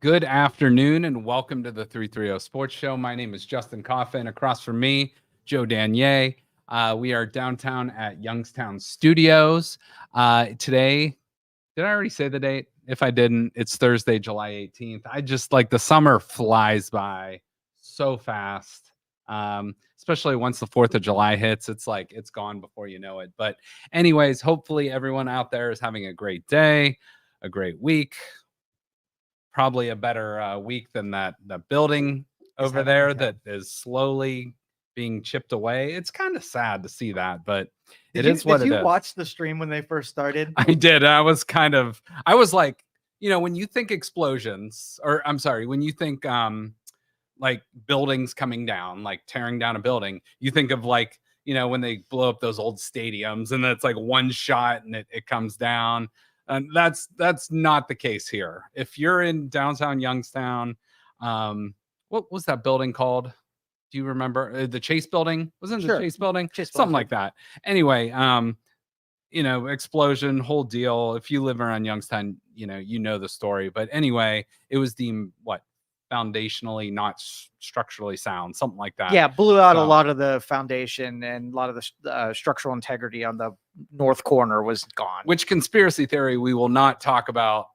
Good afternoon and welcome to the 330 Sports Show. My name is Justin Coffin. Across from me, Joe Danier. We are downtown at Youngstown Studios. Today, did I already say the date? If I didn't, it's Thursday, July 18th. I just like the summer flies by so fast. Especially once the 4th of July hits, it's like it's gone before you know it. But anyways, hopefully everyone out there is having a great day, a great week. Probably a better week than that building over there that is slowly being chipped away. It's kind of sad to see that, but Did you watch the stream when they first started? I did. I was like, when you think explosions, or I'm sorry, when you think like buildings coming down, like tearing down a building, you think of like, when they blow up those old stadiums and it's like one shot and it comes down. And that's not the case here. If you're in downtown Youngstown, what was that building called? Do you remember the Chase building? Wasn't it the Chase building? Something like that. Anyway, explosion, whole deal. If you live around Youngstown, you know the story. But anyway, it was deemed foundationally not structurally sound, something like that. Yeah, blew out a lot of the foundation and a lot of the structural integrity on the north corner was gone. Which conspiracy theory we will not talk about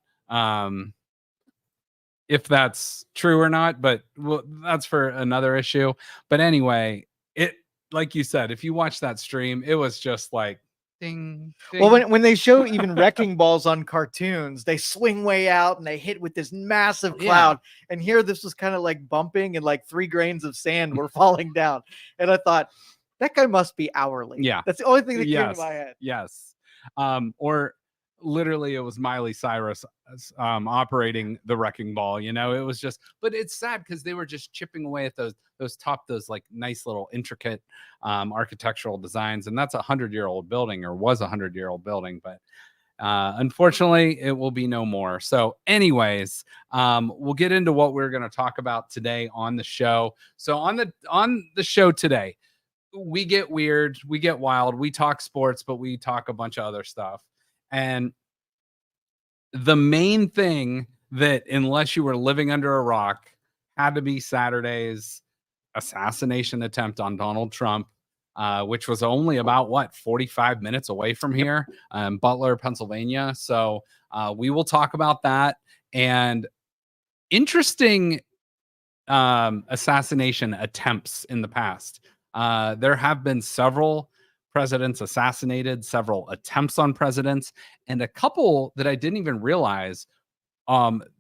if that's true or not, but that's for another issue. But anyway, it, like you said, if you watch that stream, it was just like ding, ding. Well, when they show even wrecking balls on cartoons, they swing way out and they hit with this massive cloud. Yeah. And here this was kind of like bumping and like 3 grains of sand were falling down. And I thought, that guy must be hourly. Yeah. That's the only thing that came to my head. Yes. Or literally it was Miley Cyrus operating the wrecking ball. It was just, but it's sad because they were just chipping away at those like nice little intricate architectural designs. And that's 100-year-old building, or was 100-year-old building. But unfortunately, it will be no more. So anyways, we'll get into what we're going to talk about today on the show. So on the show today, we get weird, we get wild, we talk sports, but we talk a bunch of other stuff. And the main thing that, unless you were living under a rock, had to be Saturday's assassination attempt on Donald Trump, which was only about 45 minutes away from here, Butler, Pennsylvania. So we will talk about that. And interesting assassination attempts in the past. There have been several presidents assassinated, several attempts on presidents, and a couple that I didn't even realize.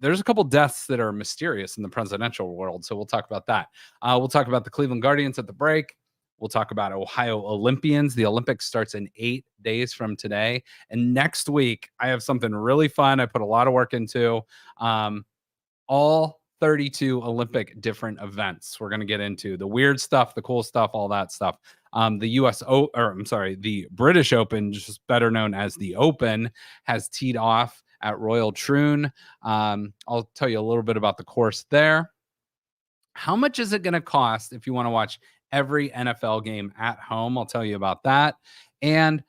There's a couple deaths that are mysterious in the presidential world. So we'll talk about that. We'll talk about the Cleveland Guardians at the break. We'll talk about Ohio Olympians. The Olympics starts in 8 days from today. And next week, I have something really fun I put a lot of work into. All 32 Olympic different events. We're going to get into the weird stuff, the cool stuff, all that stuff. The British Open, just better known as the Open, has teed off at Royal Troon. I'll tell you a little bit about the course there. How much is it going to cost if you want to watch every NFL game at home? I'll tell you about that. And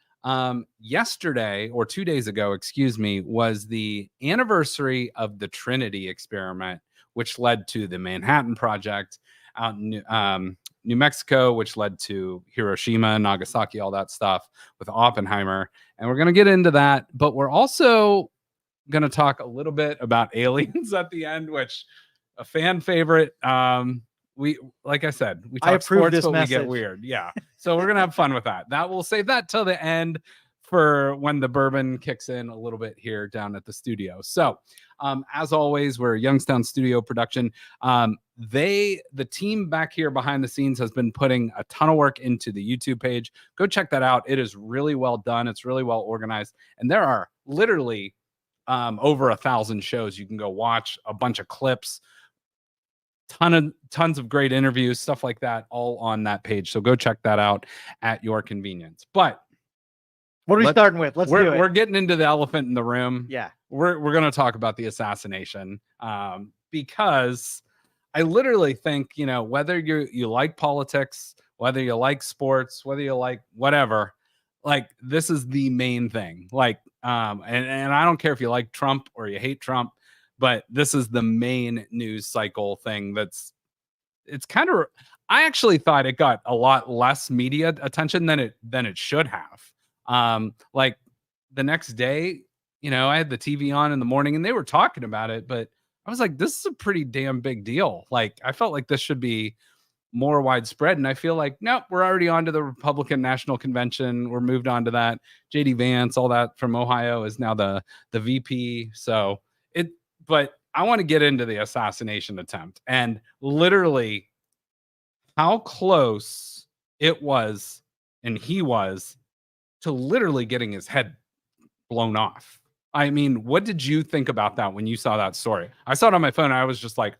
yesterday, or 2 days ago, was the anniversary of the Trinity experiment, which led to the Manhattan Project out in New Mexico, which led to Hiroshima, Nagasaki, all that stuff with Oppenheimer. And we're going to get into that, but we're also going to talk a little bit about aliens at the end, which a fan favorite. We, like I said, we talk sports, but we get weird. Yeah. So we're going to have fun with that. We'll save that till the end for when the bourbon kicks in a little bit here down at the studio. So as always, we're a Youngstown studio production. The team back here behind the scenes has been putting a ton of work into the YouTube page. Go check that out. It is really well done. It's really well organized. And there are literally over 1,000 shows. You can go watch a bunch of clips, tons of great interviews, stuff like that, all on that page. So go check that out at your convenience. But what are we starting with? Let's do it. We're getting into the elephant in the room. Yeah. We're going to talk about the assassination because I literally think, whether you like politics, whether you like sports, whether you like whatever, like this is the main thing. Like, and I don't care if you like Trump or you hate Trump, but this is the main news cycle thing. It's kind of, I actually thought it got a lot less media attention than it should have. Like the next day, I had the TV on in the morning and they were talking about it, but I was like, this is a pretty damn big deal. Like, I felt like this should be more widespread. And I feel like, nope, we're already on to the Republican National Convention. We're moved on to that. JD Vance, all that from Ohio, is now the VP. So but I want to get into the assassination attempt and literally how close it was, and he was, to literally getting his head blown off. I mean, what did you think about that when you saw that story? I saw it on my phone. I was just like,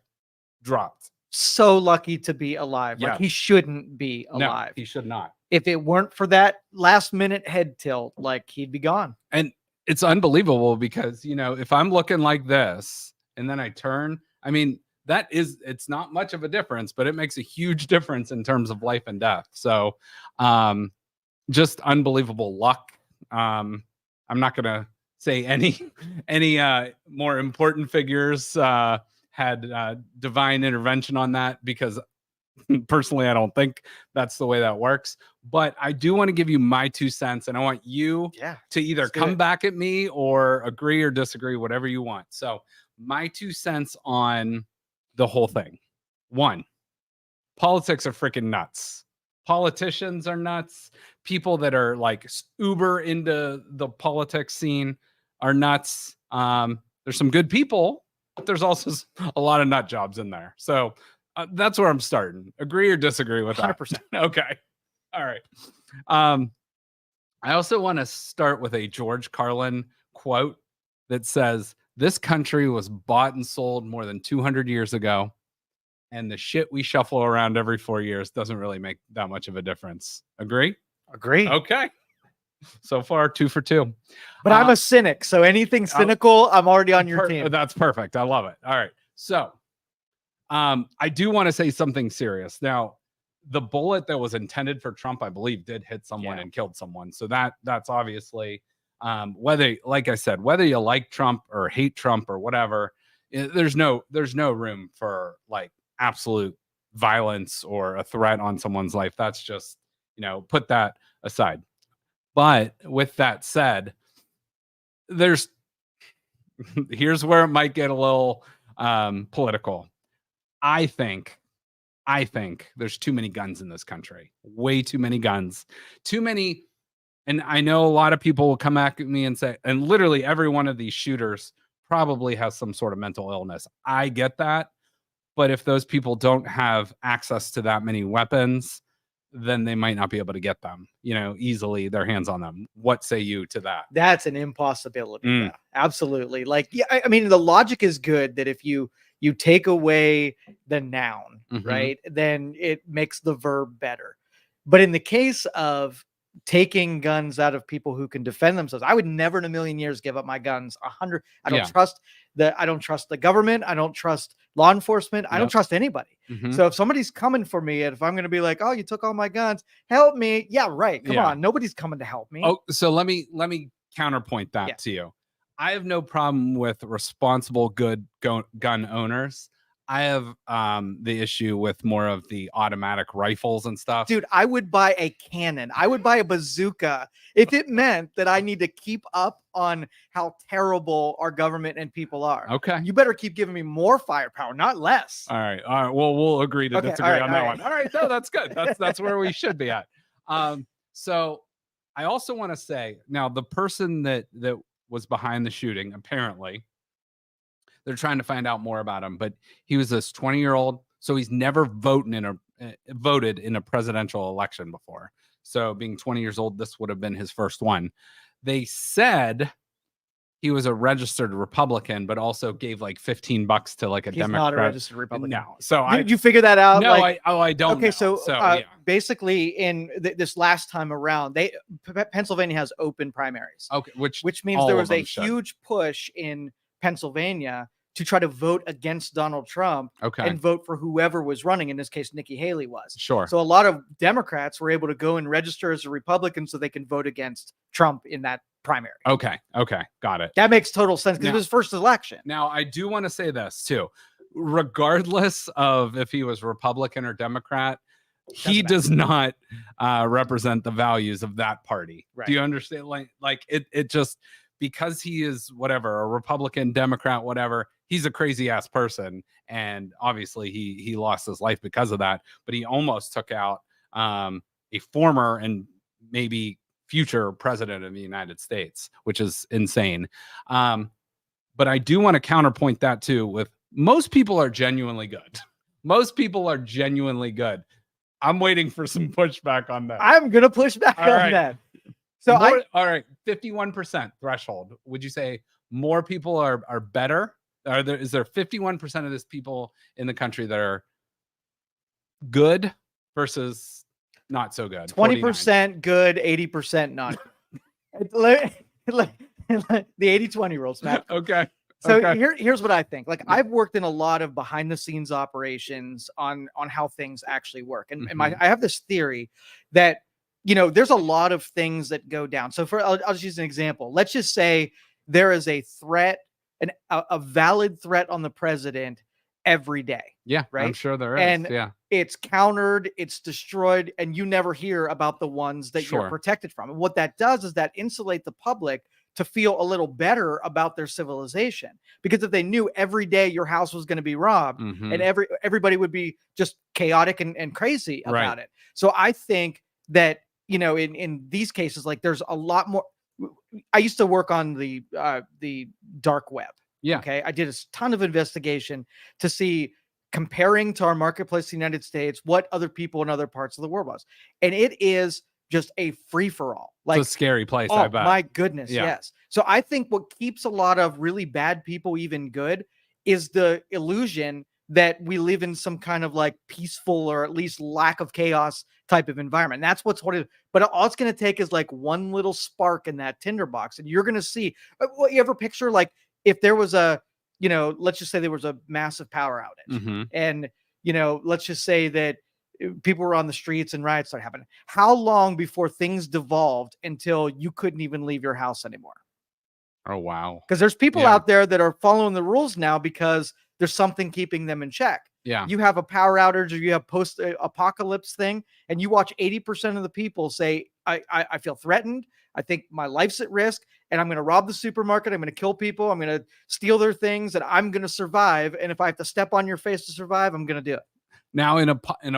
dropped. So lucky to be alive. Yeah. Like, he shouldn't be alive. No, he should not. If it weren't for that last minute head tilt, like, he'd be gone. And it's unbelievable because, if I'm looking like this and then I turn, I mean, it's not much of a difference, but it makes a huge difference in terms of life and death. So, just unbelievable luck. I'm not going to say any more important figures had divine intervention on that, because personally, I don't think that's the way that works. But I do want to give you my 2 cents, and I want you to either come back at me or agree or disagree, whatever you want. So my 2 cents on the whole thing. 1, politics are freaking nuts. Politicians are nuts. People that are like uber into the politics scene are nuts. There's some good people, but there's also a lot of nut jobs in there. So that's where I'm starting. Agree or disagree with 100%. that? Okay. All right. I also want to start with a George Carlin quote that says, "This country was bought and sold more than 200 years ago, and the shit we shuffle around every 4 years doesn't really make that much of a difference." Agree? Agree. Okay. So far, 2 for 2. But I'm a cynic, so anything cynical, I'm already on your team. That's perfect. I love it. All right. So I do want to say something serious. Now, the bullet that was intended for Trump, I believe, did hit someone and killed someone. So that's obviously, whether, like I said, whether you like Trump or hate Trump or whatever, there's no room for like absolute violence or a threat on someone's life. That's just, put that aside. But with that said, here's where it might get a little political. I think there's too many guns in this country. Way too many guns. Too many. And I know a lot of people will come at me and say, and literally every one of these shooters probably has some sort of mental illness. I get that. But if those people don't have access to that many weapons, then they might not be able to get them, easily, their hands on them. What say you to that? That's an impossibility. Yeah, absolutely. Like, yeah, I mean, the logic is good that if you take away the noun, right, then it makes the verb better. But in the case of taking guns out of people who can defend themselves, I would never in a million years give up my guns. 100. I don't trust the government. I don't trust law enforcement. I don't trust anybody. So if somebody's coming for me, and if I'm going to be like, "Oh, you took all my guns, help me." Yeah, right. Come on. Nobody's coming to help me. Oh, so let me counterpoint that to you. I have no problem with responsible, good gun owners. I have the issue with more of the automatic rifles and stuff. Dude, I would buy a cannon. I would buy a bazooka if it meant that I need to keep up on how terrible our government and people are. Okay. You better keep giving me more firepower, not less. All right. Well, we'll agree to disagree on that one. All right. No, that's good. That's where we should be at. So I also want to say, now, the person that was behind the shooting, apparently, they're trying to find out more about him, but he was this 20-year-old. So he's never voted in a presidential election before. So being 20 years old, this would have been his first one. They said he was a registered Republican, but also gave like $15 to like a Democrat. He's not a registered Republican. No. So you figure that out? No, I don't. Okay. Know. So basically in this last time around, Pennsylvania has open primaries. Okay. Which means there was a huge push in Pennsylvania to try to vote against Donald Trump Okay. and vote for whoever was running. In this case, Nikki Haley was. Sure. So a lot of Democrats were able to go and register as a Republican so they can vote against Trump in that primary. Okay. Got it. That makes total sense because it Now- was his first election. Now, I do want to say this too. Regardless of if he was Republican or Democrat, he does not represent the values of that party. Right. Do you understand? Like it just, because he is whatever, a Republican, Democrat, whatever, he's a crazy ass person. And obviously he lost his life because of that. But he almost took out a former and maybe future president of the United States, which is insane. But I do want to counterpoint that too with most people are genuinely good. Most people are genuinely good. I'm waiting for some pushback on that. I'm going to push back All on right. that. So all right, 51% threshold. Would you say more people are better? Is there 51% of this people in the country that are good versus not so good? 20% good, 80% not good. The 80-20 rule, Matt. Okay. So Okay. here's what I think. Like, I've worked in a lot of behind the scenes operations on how things actually work. And, I have this theory that, there's a lot of things that go down. So I'll just use an example. Let's just say there is a threat, a valid threat on the president every day. Yeah, right. I'm sure there is. And yeah. It's countered, it's destroyed, and you never hear about the ones that Sure. you're protected from. And what that does is that insulate the public to feel a little better about their civilization. Because if they knew every day your house was going to be robbed and everybody would be just chaotic and crazy about it. So I think that, in these cases, like, there's a lot more. I used to work on the dark web. Yeah. Okay. I did a ton of investigation to see, comparing to our marketplace in the United States, what other people in other parts of the world was. And it is just a free-for-all. Like, it's a scary place, oh I bet. My goodness, Yeah. yes. So I think what keeps a lot of really bad people even good is the illusion that we live in some kind of like peaceful or at least lack of chaos type of environment. And that's but all it's going to take is like one little spark in that tinderbox, and you're going to see. What you ever picture, like, if there was let's just say there was a massive power outage, and let's just say that people were on the streets and riots started happening. How long before things devolved until you couldn't even leave your house anymore? Oh, wow. Because there's people out there that are following the rules now because there's something keeping them in check. Yeah. You have a power outage or you have post-apocalypse thing, and you watch 80% of the people say, I feel threatened. I think my life's at risk, and I'm going to rob the supermarket. I'm going to kill people. I'm going to steal their things, and I'm going to survive. And if I have to step on your face to survive, I'm going to do it. Now, in an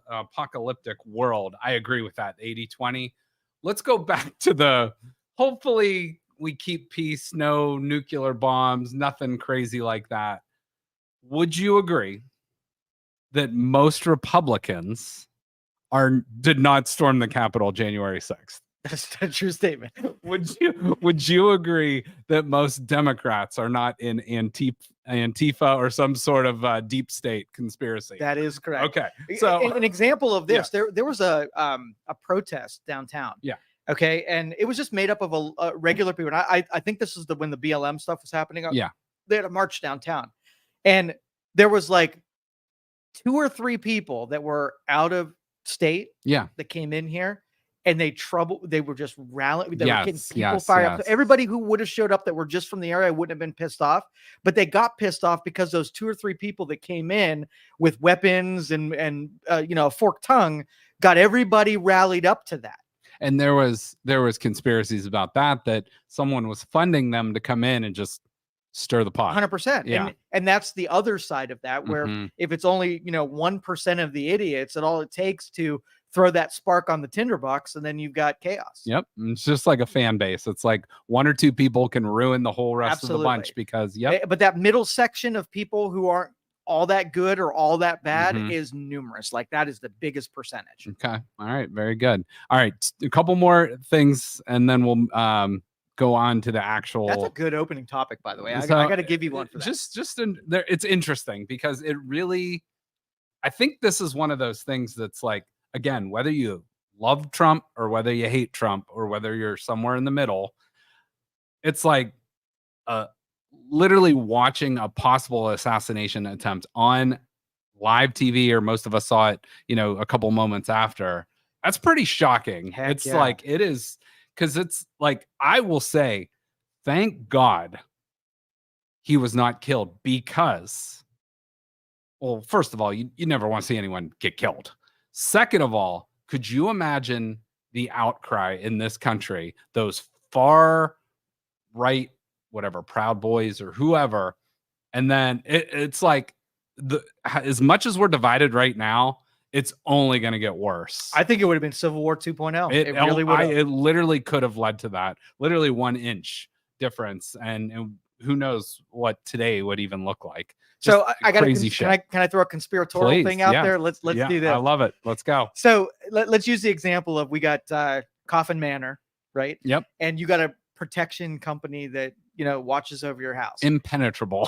apocalyptic world, I agree with that 80-20. Let's go back to hopefully we keep peace, no nuclear bombs, nothing crazy like that. Would you agree that most Republicans did not storm the Capitol January 6th? That's a true statement. Would you agree that most Democrats are not in Antifa or some sort of deep state conspiracy? That is correct. Okay. So an example of this, there was a protest downtown. Yeah. Okay. And it was just made up of a regular people. And I think this is when the BLM stuff was happening. Yeah. They had a march downtown, and there was like 2 or 3 people that were out of state. Yeah. That came in here. And they were just rallying. They were getting people fired up. So everybody who would have showed up that were just from the area wouldn't have been pissed off, but they got pissed off because those 2 or 3 people that came in with weapons and a forked tongue got everybody rallied up to that. And there was conspiracies about that someone was funding them to come in and just stir the pot. 100%. Yeah. And that's the other side of that, where if it's only 1% of the idiots, and all it takes to throw that spark on the tinderbox, and then you've got chaos. Yep. It's just like a fan base. It's like 1 or 2 people can ruin the whole rest of the bunch because, But that middle section of people who aren't all that good or all that bad is numerous. Like, that is the biggest percentage. Okay. All right. Very good. All right. A couple more things, and then we'll go on to the actual. That's a good opening topic, by the way. So, I got to give you one for that. It's interesting because it really, I think this is one of those things that's like, again, whether you love Trump or whether you hate Trump or whether you're somewhere in the middle, it's like literally watching a possible assassination attempt on live TV, or most of us saw it, a couple moments after. That's pretty shocking. Heck It's yeah. like, it is, because it's like, I will say, thank God he was not killed, because, well, first of all, you never want to see anyone get killed. Second of all, could you imagine the outcry in this country, those far right, whatever, Proud Boys or whoever, and then it's like, as much as we're divided right now, it's only going to get worse. I think it would have been Civil War 2.0. It really would have. It literally could have led to that. Literally 1 inch difference, and who knows what today would even look like. So I got crazy shit. Can I throw a conspiratorial thing out there? Let's do this. I love it. Let's go. So let's use the example of, we got Coffin Manor, right? Yep. And you got a protection company that watches over your house. Impenetrable.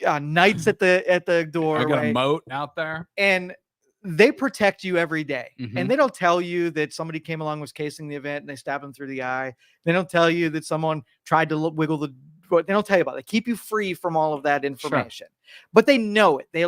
Knights at the door. I got a moat out there, and they protect you every day. Mhm. And they don't tell you that somebody came along, was casing the event, and they stabbed them through the eye. They don't tell you that someone tried to wiggle the. They don't tell you about it. They keep you free from all of that information. Sure. But they know it. They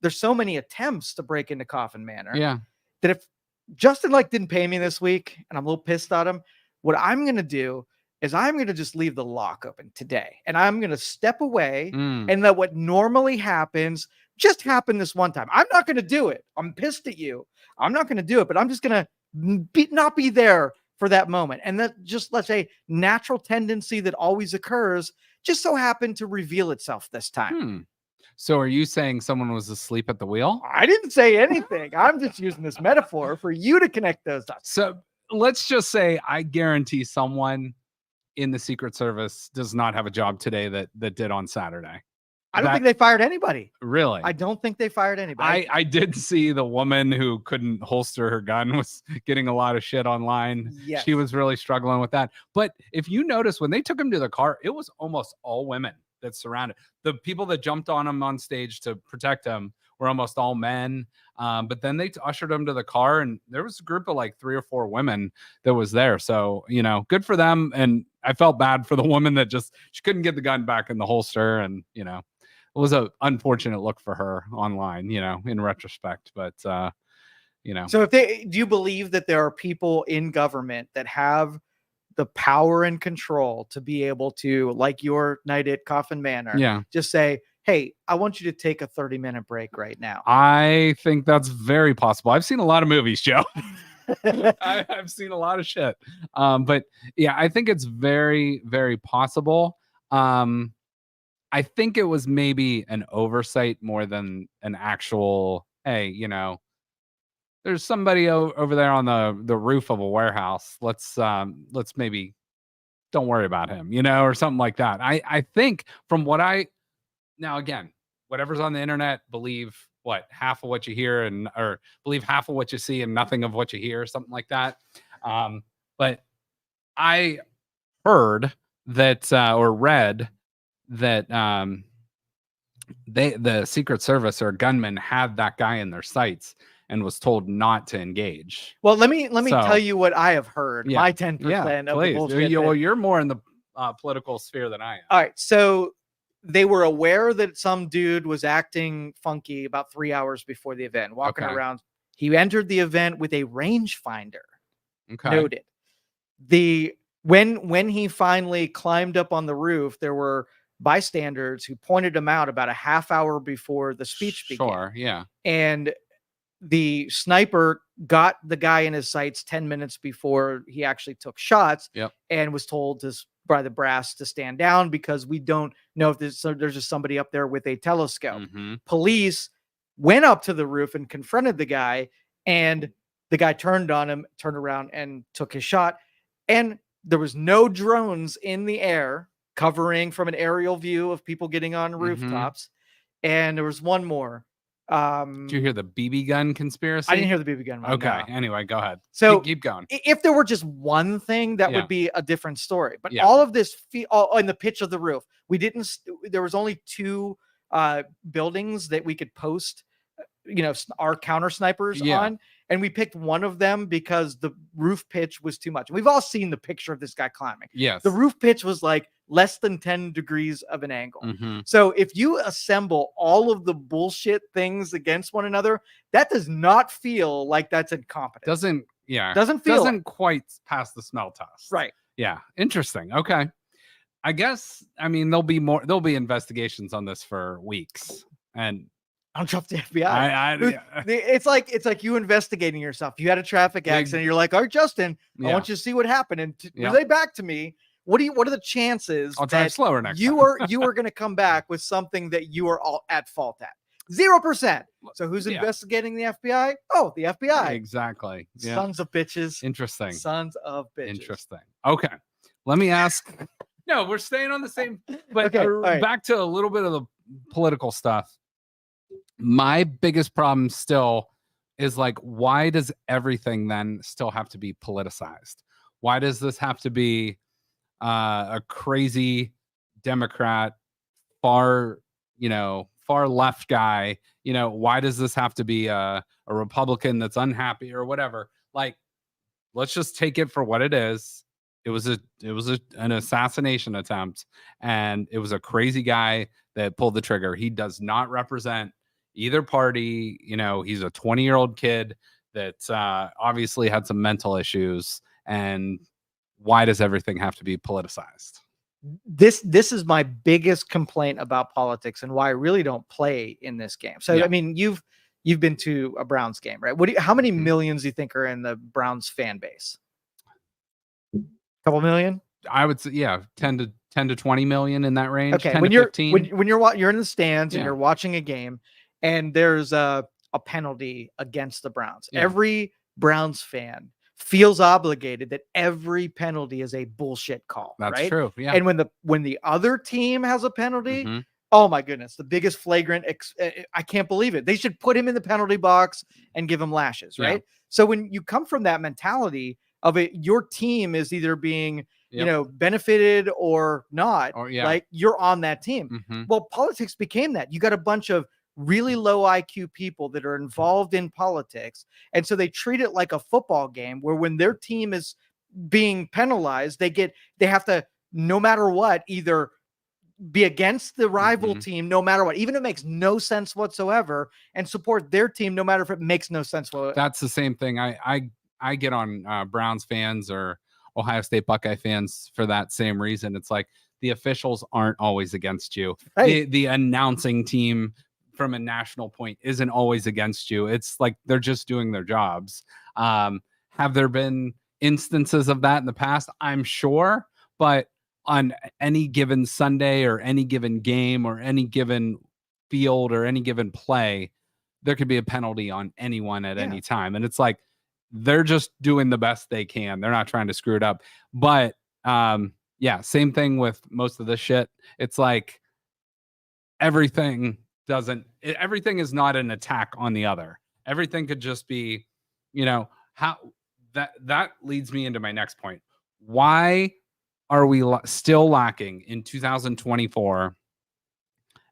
there's so many attempts to break into Coffin Manor. Yeah. That if Justin didn't pay me this week, and I'm a little pissed at him, what I'm going to do is I'm going to just leave the lock open today, and I'm going to step away and let what normally happens just happen this one time. I'm not going to do it. I'm pissed at you. I'm not going to do it, but I'm just going to not be there for that moment. And that just, let's say, natural tendency that always occurs just so happened to reveal itself this time. So are you saying someone was asleep at the wheel? I didn't say anything. I'm just using this metaphor for you to connect those dots. So let's just say, I guarantee someone in the Secret Service does not have a job today that did on Saturday. I don't think they fired anybody. Really? I don't think they fired anybody. I did see the woman who couldn't holster her gun was getting a lot of shit online. Yes. She was really struggling with that. But if you notice, when they took him to the car, it was almost all women that surrounded. The people that jumped on him on stage to protect him were almost all men. But then they ushered him to the car, and there was a group of 3 or 4 women that was there. So, good for them. And I felt bad for the woman that she couldn't get the gun back in the holster. And, it was an unfortunate look for her online, in retrospect. But, So do you believe that there are people in government that have the power and control to be able to, like your night at Coffin Manor, just say, hey, I want you to take a 30-minute break right now? I think that's very possible. I've seen a lot of movies, Joe. I've seen a lot of shit. But yeah, I think it's very, very possible. I think it was maybe an oversight more than an actual, hey, there's somebody over there on the roof of a warehouse. Let's maybe don't worry about him, or something like that. I think from what now again, whatever's on the internet, believe half of what you hear, or believe half of what you see and nothing of what you hear, something like that. But I heard that or read that the Secret Service or gunman had that guy in their sights and was told not to engage. Well, let me tell you what I have heard. My 10% of the bullshit. Well, you're more in the political sphere than I am. All right, so they were aware that some dude was acting funky about 3 hours before the event, walking around. He entered the event with a rangefinder. Okay. Noted. When he finally climbed up on the roof, there were bystanders who pointed him out about a half hour before the speech began. Sure, yeah. And the sniper got the guy in his sights 10 minutes before he actually took shots. Yep. And was told by the brass to stand down because we don't know if there's just somebody up there with a telescope. Mm-hmm. Police went up to the roof and confronted the guy, and the guy turned around and took his shot. And there was no drones in the air covering from an aerial view of people getting on rooftops. And there was one more. Did you hear the BB gun conspiracy? I didn't hear the BB gun one. Okay. No. Anyway, go ahead. So keep going. If there were just one thing, that would be a different story. But all of this in the pitch of the roof, there was only 2 buildings that we could post, our counter snipers on. And we picked one of them because the roof pitch was too much. We've all seen the picture of this guy climbing. Yes. The roof pitch was less than 10 degrees of an angle. Mhm. So if you assemble all of the bullshit things against one another, that does not feel like that's incompetent. Doesn't feel doesn't quite pass the smell test. right. Yeah. Interesting. Okay. I guess, I mean, there'll be investigations on this for weeks. And I don't trust the FBI. I It's like you investigating yourself. You had a traffic accident. You're like, all right, Justin, I want you to see what happened and relay back to me. What are the chances I'll drive slower next you time. you are going to come back with something that you are all at fault at? 0%. So who's investigating the FBI? Oh, the FBI. Exactly. Yeah. Sons of bitches. Interesting. Sons of bitches. Interesting. Okay. Let me ask. No, we're staying on the same, but Okay, back to a little bit of the political stuff. My biggest problem still is like, why does everything then still have to be politicized? Why does this have to be a crazy Democrat, far left guy? Why does this have to be a Republican that's unhappy or whatever? Like, let's just take it for what it is. It was an assassination attempt, and it was a crazy guy that pulled the trigger. He does not represent either party. He's a 20-year-old kid that obviously had some mental issues. And why does everything have to be politicized? This is my biggest complaint about politics and why I really don't play in this game. So I mean, you've been to a Browns game, right? How many millions do you think are in the Browns fan base? Couple million? I would say, 10 to 20 million in that range. Okay, 10 when to you're 15. when you're in the stands and you're watching a game, and there's a penalty against the Browns. Every Browns fan feels obligated that every penalty is a bullshit call. That's right? true. Yeah. And when the other team has a penalty, oh my goodness, the biggest flagrant. I can't believe it. They should put him in the penalty box and give him lashes. Right. So when you come from that mentality of it, your team is either being benefited or not. Like you're on that team. Well, politics became that. You got a bunch of really low IQ people that are involved in politics. And so they treat it like a football game where when their team is being penalized, they have to, no matter what, either be against the rival team, no matter what, even if it makes no sense whatsoever, and support their team, no matter if it makes no sense. That's the same thing. I get on Browns fans or Ohio State Buckeye fans for that same reason. It's like the officials aren't always against you. Right. The announcing team from a national point isn't always against you. It's like they're just doing their jobs. Have there been instances of that in the past? I'm sure, but on any given Sunday or any given game or any given field or any given play, there could be a penalty on anyone at any time. And it's like, they're just doing the best they can. They're not trying to screw it up. But same thing with most of this shit. It's like everything is not an attack on the other. Everything could just be, how that leads me into my next point. Why are we still lacking in 2024,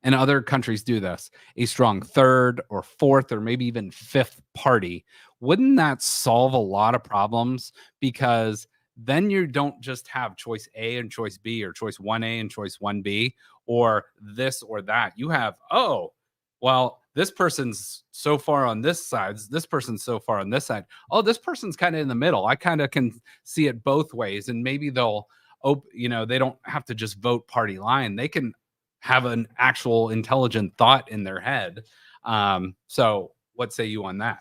and other countries do this, a strong third or fourth or maybe even fifth party? Wouldn't that solve a lot of problems? Because then you don't just have choice A and choice B, or choice 1A and choice 1B, or this or that. You have, this person's so far on this side, this person's so far on this side. Oh, this person's kind of in the middle. I kind of can see it both ways. And maybe they'll, they don't have to just vote party line. They can have an actual intelligent thought in their head. So what say you on that?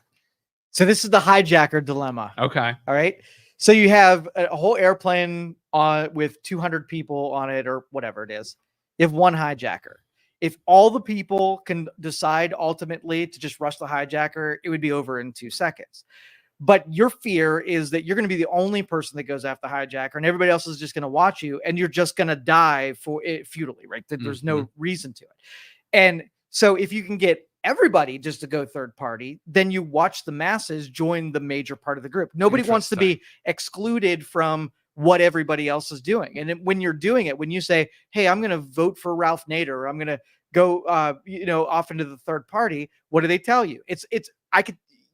So this is the hijacker dilemma. Okay. All right. So you have a whole airplane with 200 people on it or whatever it is. You have one hijacker. If all the people can decide ultimately to just rush the hijacker, it would be over in 2 seconds. But your fear is that you're going to be the only person that goes after the hijacker, and everybody else is just going to watch you, and you're just going to die for it futilely, right? That there's no reason to it. And so if you can get everybody just to go third party, then you watch the masses join the major part of the group. Nobody wants to be excluded from what everybody else is doing. And when you're doing it, when you say, hey, I'm going to vote for Ralph Nader, or I'm going to go, off into the third party, what do they tell you?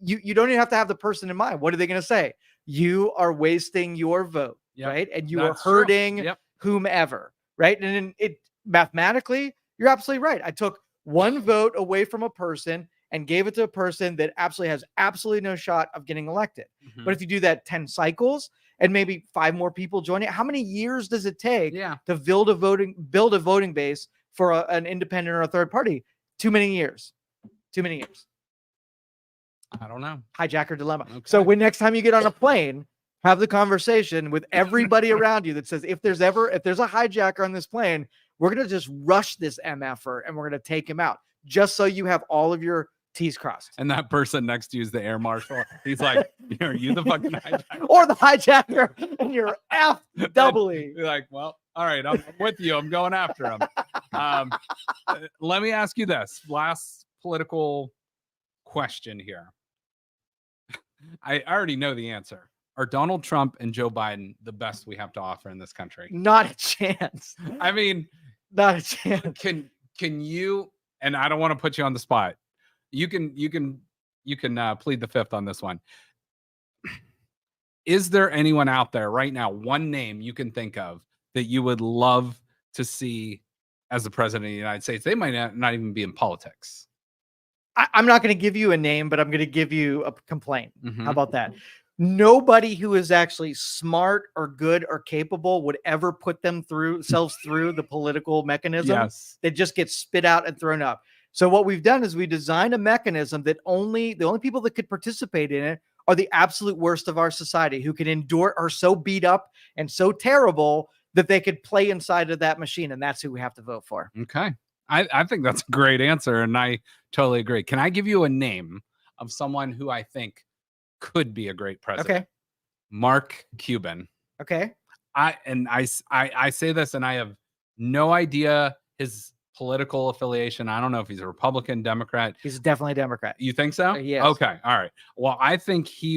You don't even have to have the person in mind. What are they going to say? You are wasting your vote, right? And you are hurting whomever, right? And then it mathematically, you're absolutely right. I took one vote away from a person and gave it to a person that absolutely has absolutely no shot of getting elected. Mhm. But if you do that 10 cycles and maybe 5 more people join it, how many years does it take Yeah. to build a voting base for an independent or a third party? Too many years. Too many years. I don't know. Hijacker dilemma. Okay. So when next time you get on a plane, have the conversation with everybody around you that says, if there's a hijacker on this plane, we're going to just rush this MFer and we're going to take him out, just so you have all of your T's crossed. And that person next to you is the air marshal. He's like, are you the fucking hijacker? Or the hijacker, and you're F doubly. You're like, well, all right, I'm with you. I'm going after him. Let me ask you this last political question here. I already know the answer. Are Donald Trump and Joe Biden the best we have to offer in this country? Not a chance. I mean, not a chance. Can you? And I don't want to put you on the spot. You can plead the fifth on this one. Is there anyone out there right now, one name you can think of that you would love to see as the president of the United States? They might not even be in politics. I'm not going to give you a name, but I'm going to give you a complaint. Mhm. How about that? Nobody who is actually smart or good or capable would ever put themselves through the political mechanism. Yes. They just get spit out and thrown up. So what we've done is we designed a mechanism that the only people that could participate in it are the absolute worst of our society, who can endure, are so beat up and so terrible that they could play inside of that machine. And that's who we have to vote for. Okay. I think that's a great answer. And I totally agree. Can I give you a name of someone who I think could be a great president? Okay. Mark Cuban. Okay. I say this and I have no idea his political affiliation. I don't know if he's a Republican, Democrat. He's definitely a Democrat. You think so? Yes. Okay. All right. Well, I think he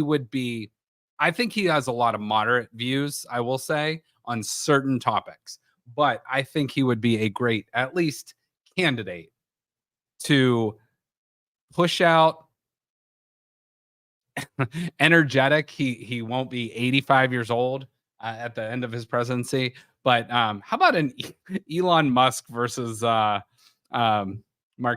has a lot of moderate views, I will say, on certain topics. But I think he would be a great, at least, candidate to push out energetic. He won't be 85 years old at the end of his presidency. But how about an Elon Musk versus Mark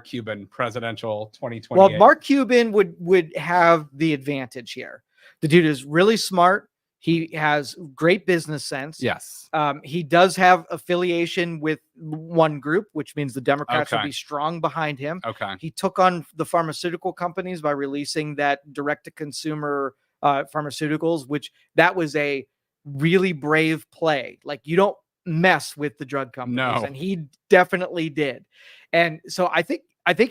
Cuban presidential 2028? Well, Mark Cuban would have the advantage here. The dude is really smart. He has great business sense. Yes. He does have affiliation with one group, which means the Democrats will be strong behind him. Okay. He took on the pharmaceutical companies by releasing that direct-to-consumer pharmaceuticals, which that was a really brave play. Like, you don't mess with the drug companies, and he definitely did. And so I think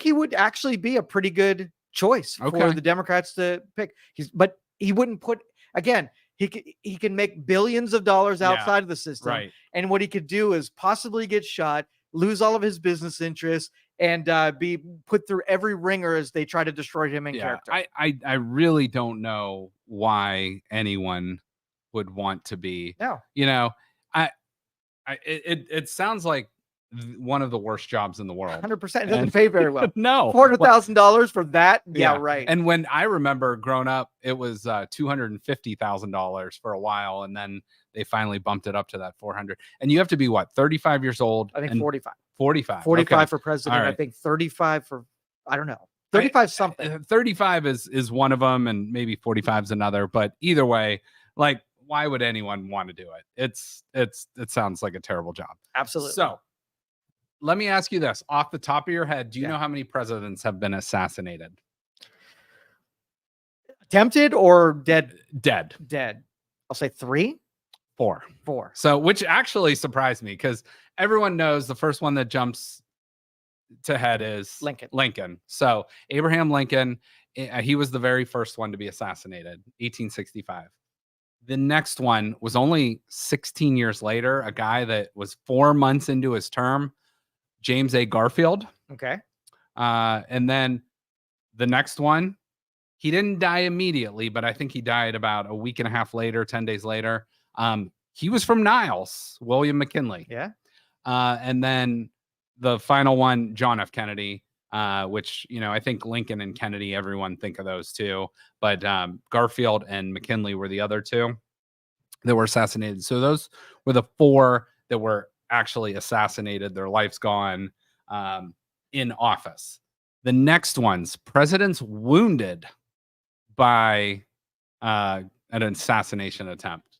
he would actually be a pretty good choice for the Democrats to pick. But he wouldn't put, again, he can make billions of dollars outside of the system. Right. And what he could do is possibly get shot, lose all of his business interests, and be put through every ringer as they try to destroy him in character. I really don't know why anyone would want to be. No. You know, it sounds like one of the worst jobs in the world. 100%. It doesn't pay very well. No. $400,000 for that? Yeah, right. And when I remember growing up, it was $250,000 for a while, and then they finally bumped it up to that 400. And you have to be what, 35 years old? I think 45. 45. 45 for president. Right. I think 35 for, I don't know. 35 something. 35 is one of them, and maybe 45 is another. But either way, like, why would anyone want to do it? It sounds like a terrible job. Absolutely. So let me ask you this off the top of your head. Do you know how many presidents have been assassinated? Attempted or dead? Dead. I'll say 3. 4. So, which actually surprised me, because everyone knows the first one that jumps to head is Lincoln. So Abraham Lincoln, he was the very first one to be assassinated, 1865. The next one was only 16 years later, a guy that was 4 months into his term, James A. Garfield. Okay. And then the next one, he didn't die immediately, but I think he died about a week and a half later, 10 days later. He was from Niles, William McKinley. Yeah. And then the final one, John F. Kennedy, which, I think Lincoln and Kennedy, everyone think of those two. But Garfield and McKinley were the other two that were assassinated. So those were the 4 that were actually assassinated, their life's gone in office. The next one's presidents wounded by an assassination attempt.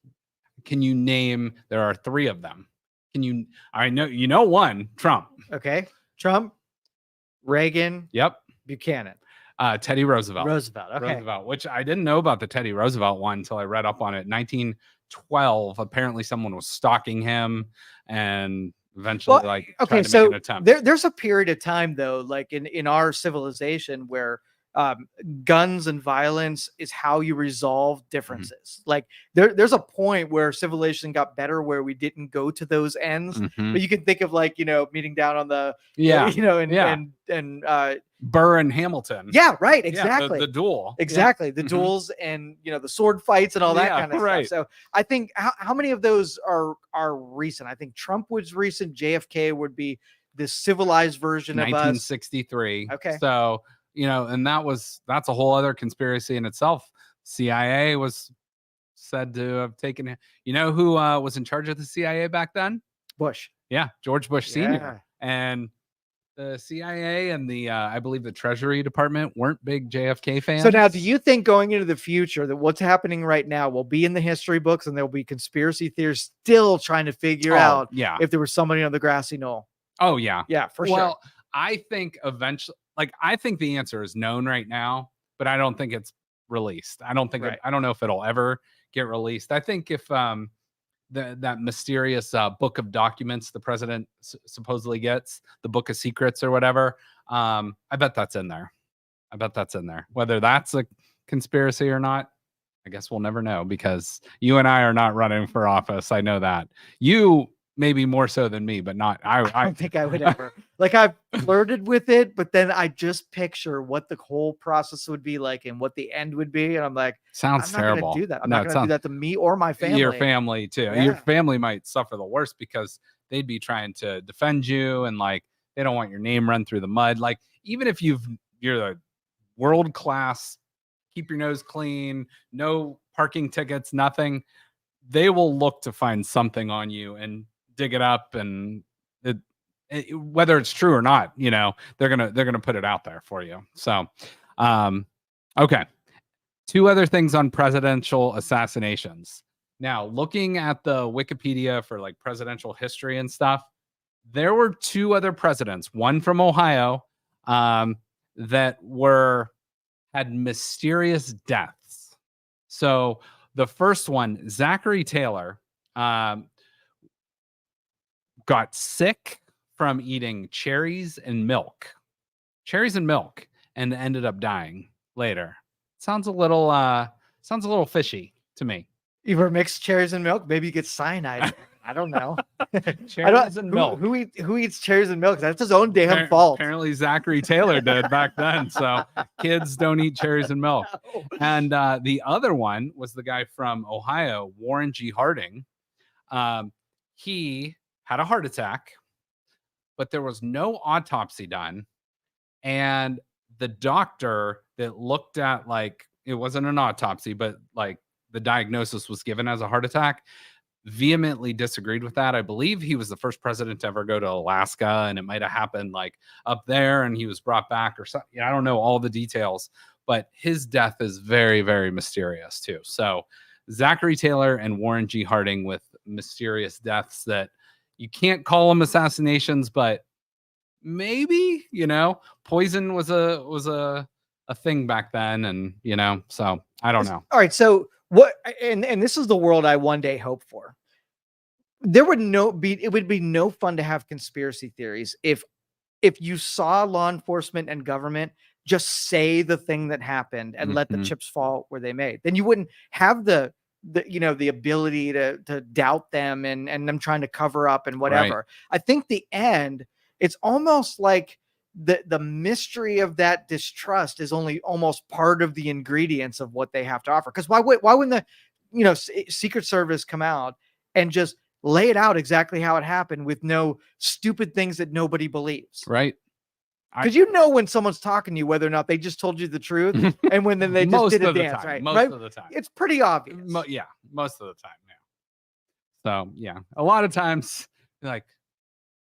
Can you name? There are 3 of them. Can you? I know you know one. Trump. Okay. Trump, Reagan, Yep. Buchanan. Teddy Roosevelt. Okay. Roosevelt, which I didn't know about the Teddy Roosevelt one until I read up on it. 1912. Apparently, someone was stalking him, and eventually, tried to make an attempt. There's a period of time though, like in our civilization, where guns and violence is how you resolve differences. Like there's a point where civilization got better where we didn't go to those ends. But you can think of meeting down on the and Burr and Hamilton. Yeah, right. Exactly. The duel. Exactly. The duels and the sword fights and all that kind of stuff. So I think how many of those are recent? I think Trump was recent. JFK would be the civilized version of us. 1963. Okay. So and that's a whole other conspiracy in itself. CIA was said to have taken. Who was in charge of the CIA back then? Bush. Yeah, George Bush Sr. And the CIA and the I believe the Treasury Department weren't big JFK fans. So now, do you think going into the future that what's happening right now will be in the history books and there'll be conspiracy theorists still trying to figure out if there was somebody on the grassy knoll? Oh yeah. Yeah, for sure. Well, I think eventually, I think the answer is known right now, but I don't think it's released. I don't think I don't know if it'll ever get released. I think if that mysterious book of documents the president supposedly gets, the book of secrets or whatever, I bet that's in there. Whether that's a conspiracy or not, I guess we'll never know, because you and I are not running for office. I know that. You maybe more so than me, but not I don't think I would ever. I've flirted with it, but then I just picture what the whole process would be like and what the end would be, and I'm like, sounds terrible. I'm not gonna do that. I'm not gonna do that to me or my family. Your family too. Yeah. Your family might suffer the worst because they'd be trying to defend you, and they don't want your name run through the mud. Even if you're the world class, keep your nose clean, no parking tickets, nothing, they will look to find something on you and dig it up, and whether it's true or not, they're gonna put it out there for you. So okay, 2 other things on presidential assassinations. Now, looking at the Wikipedia for presidential history and stuff, there were 2 other presidents, one from Ohio, that had mysterious deaths. So the first one, Zachary Taylor, got sick from eating cherries and milk, and ended up dying later. Sounds a little fishy to me. You ever mix cherries and milk? Maybe you get cyanide. I don't know. Cherries and milk. Who eats cherries and milk? That's his own damn fault. Apparently, Zachary Taylor did back then. So kids don't eat cherries and milk. No. And the other one was the guy from Ohio, Warren G. Harding. He had a heart attack, but there was no autopsy done. And the doctor that looked at, it wasn't an autopsy, but the diagnosis was given as a heart attack, vehemently disagreed with that. I believe he was the first president to ever go to Alaska, and it might have happened up there, and he was brought back or something. I don't know all the details, but his death is very, very mysterious too. So Zachary Taylor and Warren G. Harding with mysterious deaths that you can't call them assassinations, but maybe, poison was a thing back then. And, so I don't know. All right. So what, and this is the world I one day hope for. It would be no fun to have conspiracy theories if you saw law enforcement and government just say the thing that happened and let the chips fall where they may. Then you wouldn't have the ability to doubt them and them trying to cover up and whatever. Right. I think the end, it's almost like the mystery of that distrust is only almost part of the ingredients of what they have to offer. Because why wouldn't the Secret Service come out and just lay it out exactly how it happened with no stupid things that nobody believes? Right. Because when someone's talking to you, whether or not they just told you the truth, and when then they just did a dance, right? Most of the time, it's pretty obvious. Yeah, most of the time. Yeah. So yeah, a lot of times,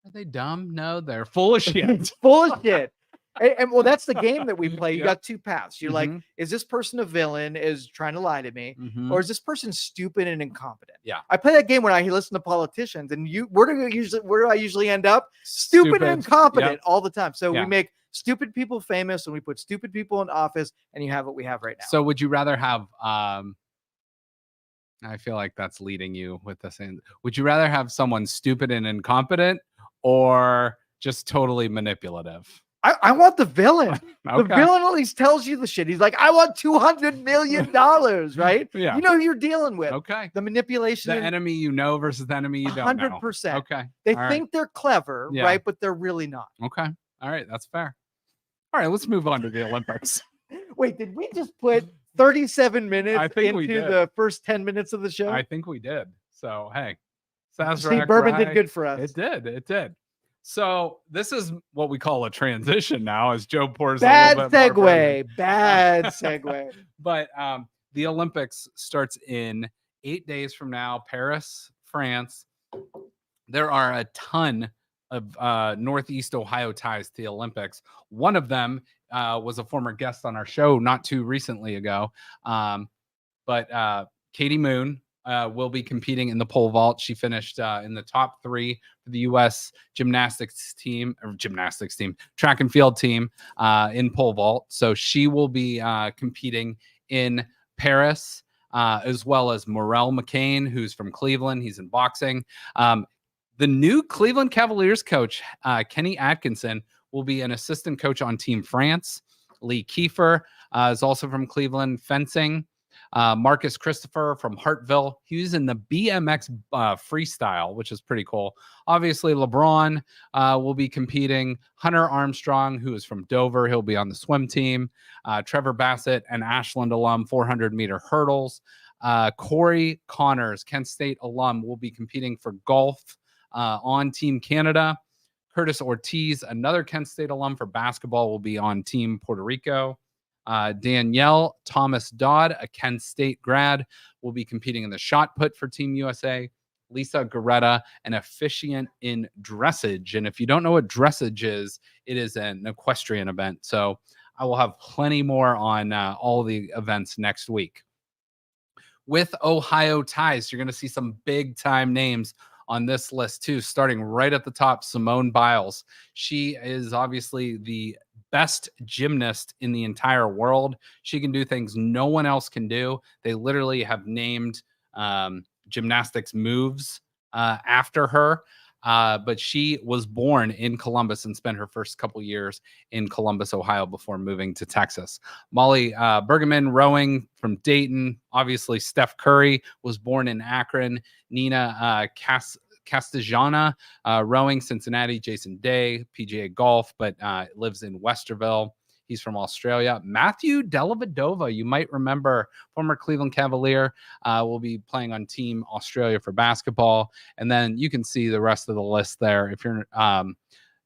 Are they dumb? No, they're full of shit. Full of shit. And well, that's the game that we play. You Yep. got two paths. You're like, Mhm. is this person a villain, is trying to lie to me, Mhm. or is this person stupid and incompetent? Yeah. I play that game when I listen to politicians, and where do I usually end up? Stupid and incompetent Yep. all the time. So Yeah. we make stupid people famous, and we put stupid people in office, and you have what we have right now. So would you rather have I feel like that's leading you with the same. Would you rather have someone stupid and incompetent or just totally manipulative? I want the villain. The Okay. villain at least tells you the shit. He's like, I want $200 million, right? Yeah. You know who you're dealing with. Okay. The manipulation. The enemy you know versus the enemy you don't know. 100%. Okay. They All think they're clever, Yeah. right? But they're really not. right. Okay. All right. That's fair. All right. Let's move on to the Olympics. Wait, did we just put 37 minutes I think we into did. the first 10 minutes of the show? I think we did. So, hey. See, bourbon did good for us. It did. It did. So this is what we call a transition now as Joe pours Bad a little bit more bourbon. segue. Bad segue. But the Olympics starts in 8 days from now, Paris, France. There are a ton of Northeast Ohio ties to the Olympics. One of them was a former guest on our show not too recently ago. But Katie Moon will be competing in the pole vault. She finished in the top 3 for the U.S. track and field team in pole vault. So she will be competing in Paris, as well as Morel McCain, who's from Cleveland. He's in boxing. The new Cleveland Cavaliers coach, Kenny Atkinson, will be an assistant coach on Team France. Lee Kiefer is also from Cleveland, fencing. Marcus Christopher from Hartville. He's in the BMX freestyle, which is pretty cool. Obviously, LeBron will be competing. Hunter Armstrong, who is from Dover, he'll be on the swim team. Trevor Bassett, an Ashland alum, 400-meter hurdles. Corey Connors, Kent State alum, will be competing for golf on Team Canada. Curtis Ortiz, another Kent State alum for basketball, will be on Team Puerto Rico. Danielle Thomas Dodd, a Kent State grad, will be competing in the shot put for Team USA. Lisa Garetta, an officiant in dressage. And if you don't know what dressage is, it is an equestrian event. So I will have plenty more on all the events next week. With Ohio ties, you're going to see some big time names on this list too, starting right at the top, Simone Biles. She is obviously the best gymnast in the entire world. She can do things no one else can do. They literally have named gymnastics moves after her. But she was born in Columbus and spent her first couple years in Columbus, Ohio, before moving to Texas. Molly Bergman, rowing from Dayton. Obviously, Steph Curry was born in Akron. Nina Castellana, rowing, Cincinnati. Jason Day, PGA Golf, but lives in Westerville. He's from Australia. Matthew Dellavedova, you might remember, former Cleveland Cavalier, will be playing on Team Australia for basketball. And then you can see the rest of the list there. If you're,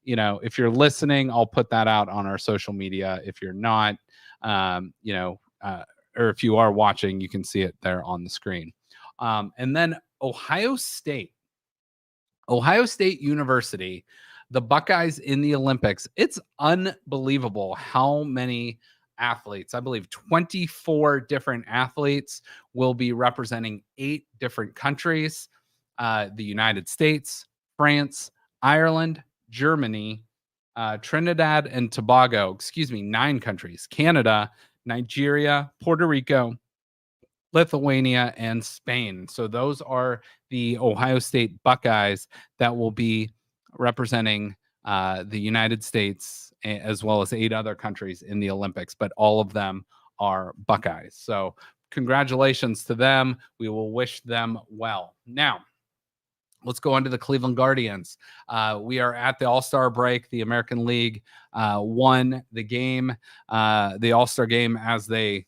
if you're listening, I'll put that out on our social media. If you're not, or if you are watching, you can see it there on the screen. And then Ohio State University, the Buckeyes in the Olympics. It's unbelievable how many athletes, I believe 24 different athletes, will be representing 8 different countries: the United States, France, Ireland, Germany, Trinidad and Tobago, 9 countries: Canada, Nigeria, Puerto Rico, Lithuania, and Spain. So those are the Ohio State Buckeyes that will be representing the United States, as well as 8 other countries in the Olympics, but all of them are Buckeyes. So congratulations to them. We will wish them well. Now, let's go on to the Cleveland Guardians. We are at the All-Star break. The American League won the game, the All-Star game, as they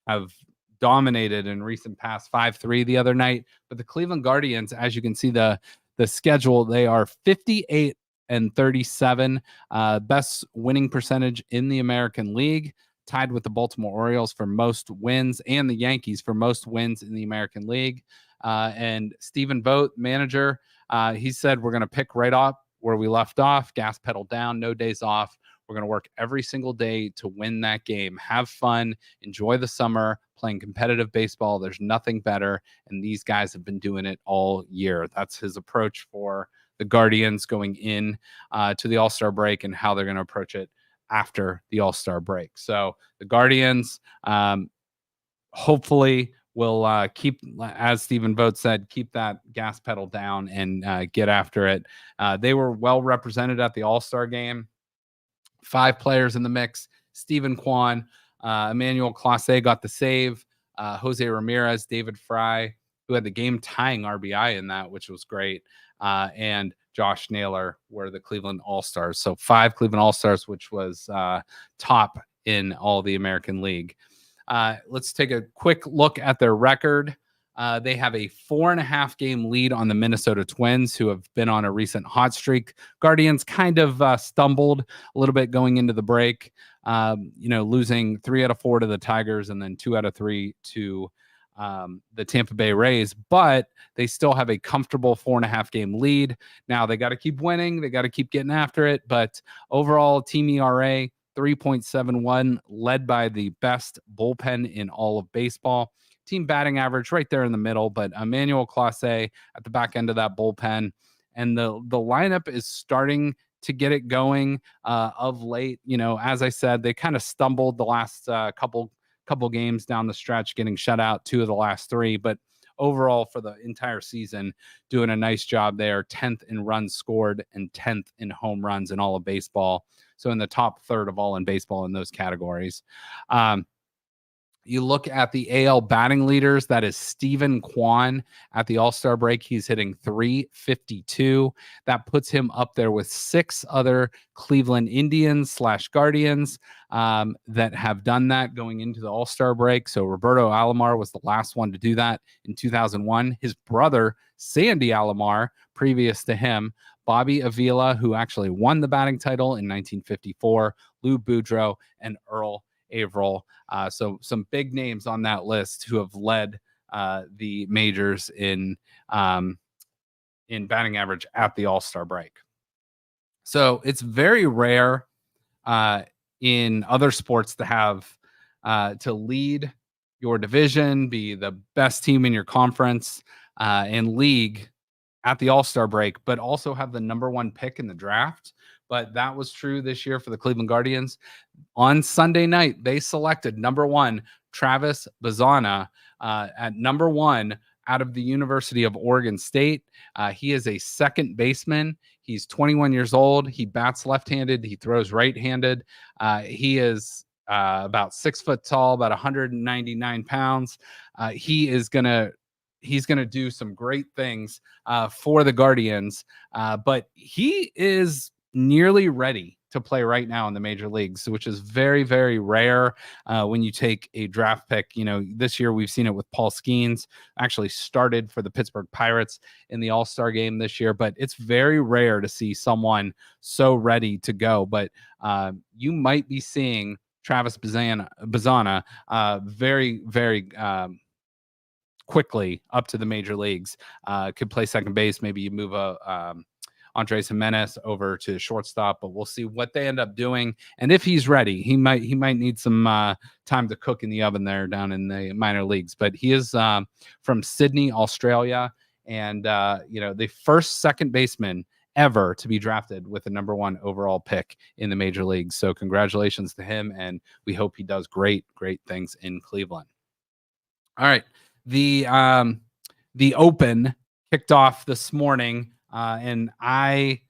have dominated in recent past, 5-3 the other night. But the Cleveland Guardians, as you can see the schedule, they are 58-37, best winning percentage in the American League, tied with the Baltimore Orioles for most wins and the Yankees for most wins in the American League. And Stephen Vogt, manager, he said, we're going to pick right up where we left off, gas pedal down, no days off. We're going to work every single day to win that game. Have fun, enjoy the summer, playing competitive baseball. There's nothing better. And these guys have been doing it all year. That's his approach for the Guardians going in to the All-Star break and how they're going to approach it after the All-Star break. So the Guardians, hopefully will keep, as Stephen Vogt said, keep that gas pedal down and get after it. They were well represented at the All-Star game. 5 players in the mix: Stephen Kwan, Emmanuel Clase got the save, Jose Ramirez, David Fry, who had the game-tying RBI in that, which was great, and Josh Naylor were the Cleveland All-Stars. So 5 Cleveland All-Stars, which was top in all the American League. Let's take a quick look at their record. They have a 4.5 game lead on the Minnesota Twins, who have been on a recent hot streak. Guardians kind of stumbled a little bit going into the break, losing 3 out of 4 to the Tigers and then 2 out of 3 to the Tampa Bay Rays, but they still have a comfortable 4.5 game lead. Now they got to keep winning. They got to keep getting after it. But overall team ERA, 3.71, led by the best bullpen in all of baseball. Team batting average right there in the middle, but Emmanuel Clase at the back end of that bullpen. And the lineup is starting to get it going of late. As I said, they kind of stumbled the last couple games down the stretch, getting shut out 2 of the last 3. But overall, for the entire season, doing a nice job there. 10th in runs scored and 10th in home runs in all of baseball. So in the top third of all in baseball in those categories. You look at the AL batting leaders, that is Stephen Kwan at the All-Star break. He's hitting .352. That puts him up there with 6 other Cleveland Indians / Guardians that have done that going into the All-Star break. So Roberto Alomar was the last one to do that in 2001. His brother, Sandy Alomar, previous to him, Bobby Avila, who actually won the batting title in 1954, Lou Boudreau, and Earl Averill. So some big names on that list who have led the majors in batting average at the All-Star break. So it's very rare in other sports to have to lead your division, be the best team in your conference and league at the All-Star break, but also have the number 1 pick in the draft. But that was true this year for the Cleveland Guardians. On Sunday night, they selected number 1, Travis Bazzana, at number 1 out of the University of Oregon State. He is a second baseman. He's 21 years old. He bats left-handed. He throws right-handed. He is about 6 foot tall, about 199 pounds. He's going to do some great things for the Guardians, but he is nearly ready to play right now in the major leagues, which is very, very rare when you take a draft pick. This year we've seen it with Paul Skeens, actually started for the Pittsburgh Pirates in the All-Star game this year, but it's very rare to see someone so ready to go. But you might be seeing Travis Bazzana very, very quickly up to the major leagues. Could play second base. Maybe you move Andres Jimenez over to shortstop, but we'll see what they end up doing. And if he's ready, he might need some time to cook in the oven there down in the minor leagues. But he is from Sydney, Australia, and the first second baseman ever to be drafted with the number 1 overall pick in the major leagues. So congratulations to him, and we hope he does great things in Cleveland. All right. The Open kicked off this morning, and I,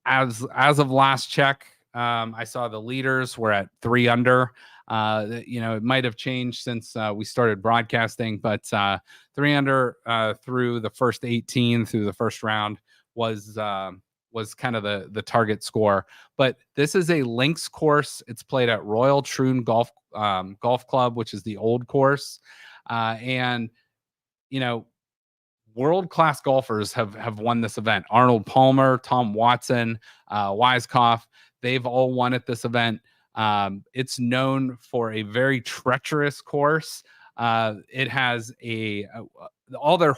as of last check, I saw the leaders were at 3 under. It might have changed since we started broadcasting, but 3 under through the first 18 through the first round was kind of the target score. But this is a links course. It's played at Royal Troon Golf Club, which is the old course. And world-class golfers have won this event. Arnold Palmer, Tom Watson, Weiskopf, they've all won at this event. It's known for a very treacherous course. It has all their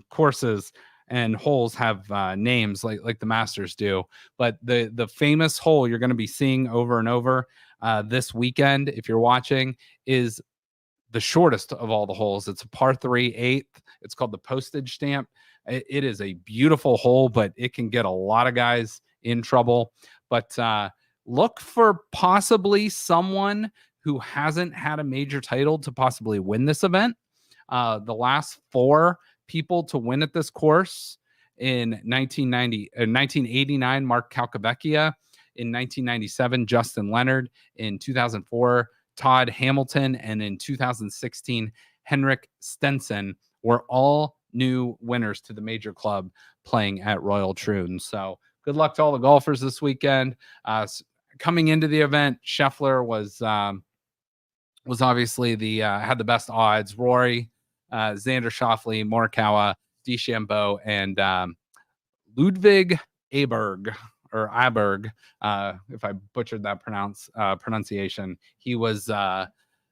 courses and holes have names like the Masters do. But the famous hole you're going to be seeing over and over this weekend, if you're watching, is the shortest of all the holes. It's a par 3 eighth. It's called the postage stamp. It is a beautiful hole, but it can get a lot of guys in trouble. But look for possibly someone who hasn't had a major title to possibly win this event. The last 4 people to win at this course in 1989, Mark Calcavecchia. In 1997, Justin Leonard. In 2004, Todd Hamilton. And in 2016, Henrik Stenson were all new winners to the major club playing at Royal Troon. So good luck to all the golfers this weekend. Coming into the event, Scheffler was obviously had the best odds. Rory, Xander Schauffele, Morikawa, DeChambeau, and Ludwig Aberg, or Aberg, if I butchered that pronunciation. He was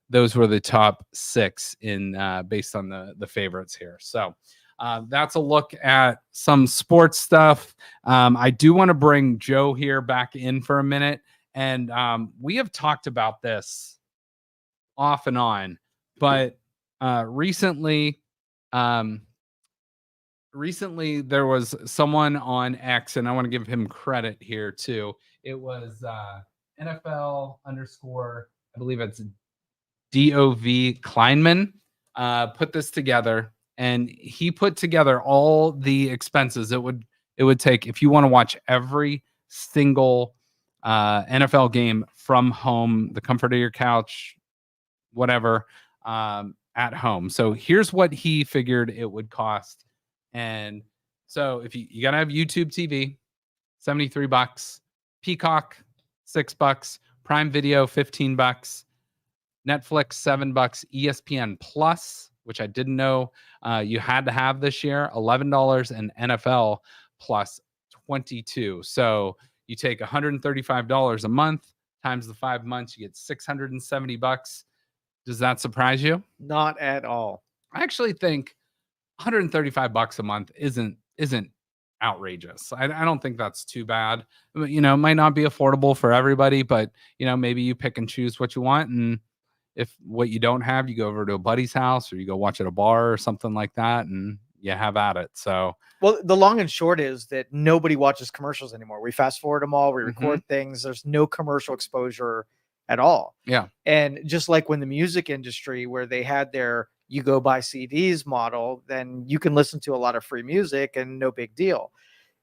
those were the top 6 in based on the favorites here. So that's a look at some sports stuff. I do want to bring Joe here back in for a minute, and we have talked about this off and on, but recently there was someone on X, and I want to give him credit here too. It was NFL _, I believe it's DOV Kleinman, put this together, and he put together all the expenses it would take if you want to watch every single NFL game from home, the comfort of your couch, whatever, at home. So here's what he figured it would cost. And so if you got to have YouTube TV, $73, Peacock, $6, Prime Video, $15, Netflix, $7, ESPN Plus, which I didn't know you had to have this year, $11, and NFL Plus, $22. So you take $135 a month times the 5 months, you get $670. Does that surprise you? Not at all. I actually think $135 a month isn't outrageous. I don't think that's too bad. It might not be affordable for everybody, but maybe you pick and choose what you want, and if what you don't have, you go over to a buddy's house or you go watch at a bar or something like that, and you have at it. So, well, the long and short is that nobody watches commercials anymore. We fast forward them all. We record things. There's no commercial exposure at all. Yeah. And just like when the music industry, where they had their you go buy CDs model, then you can listen to a lot of free music and no big deal.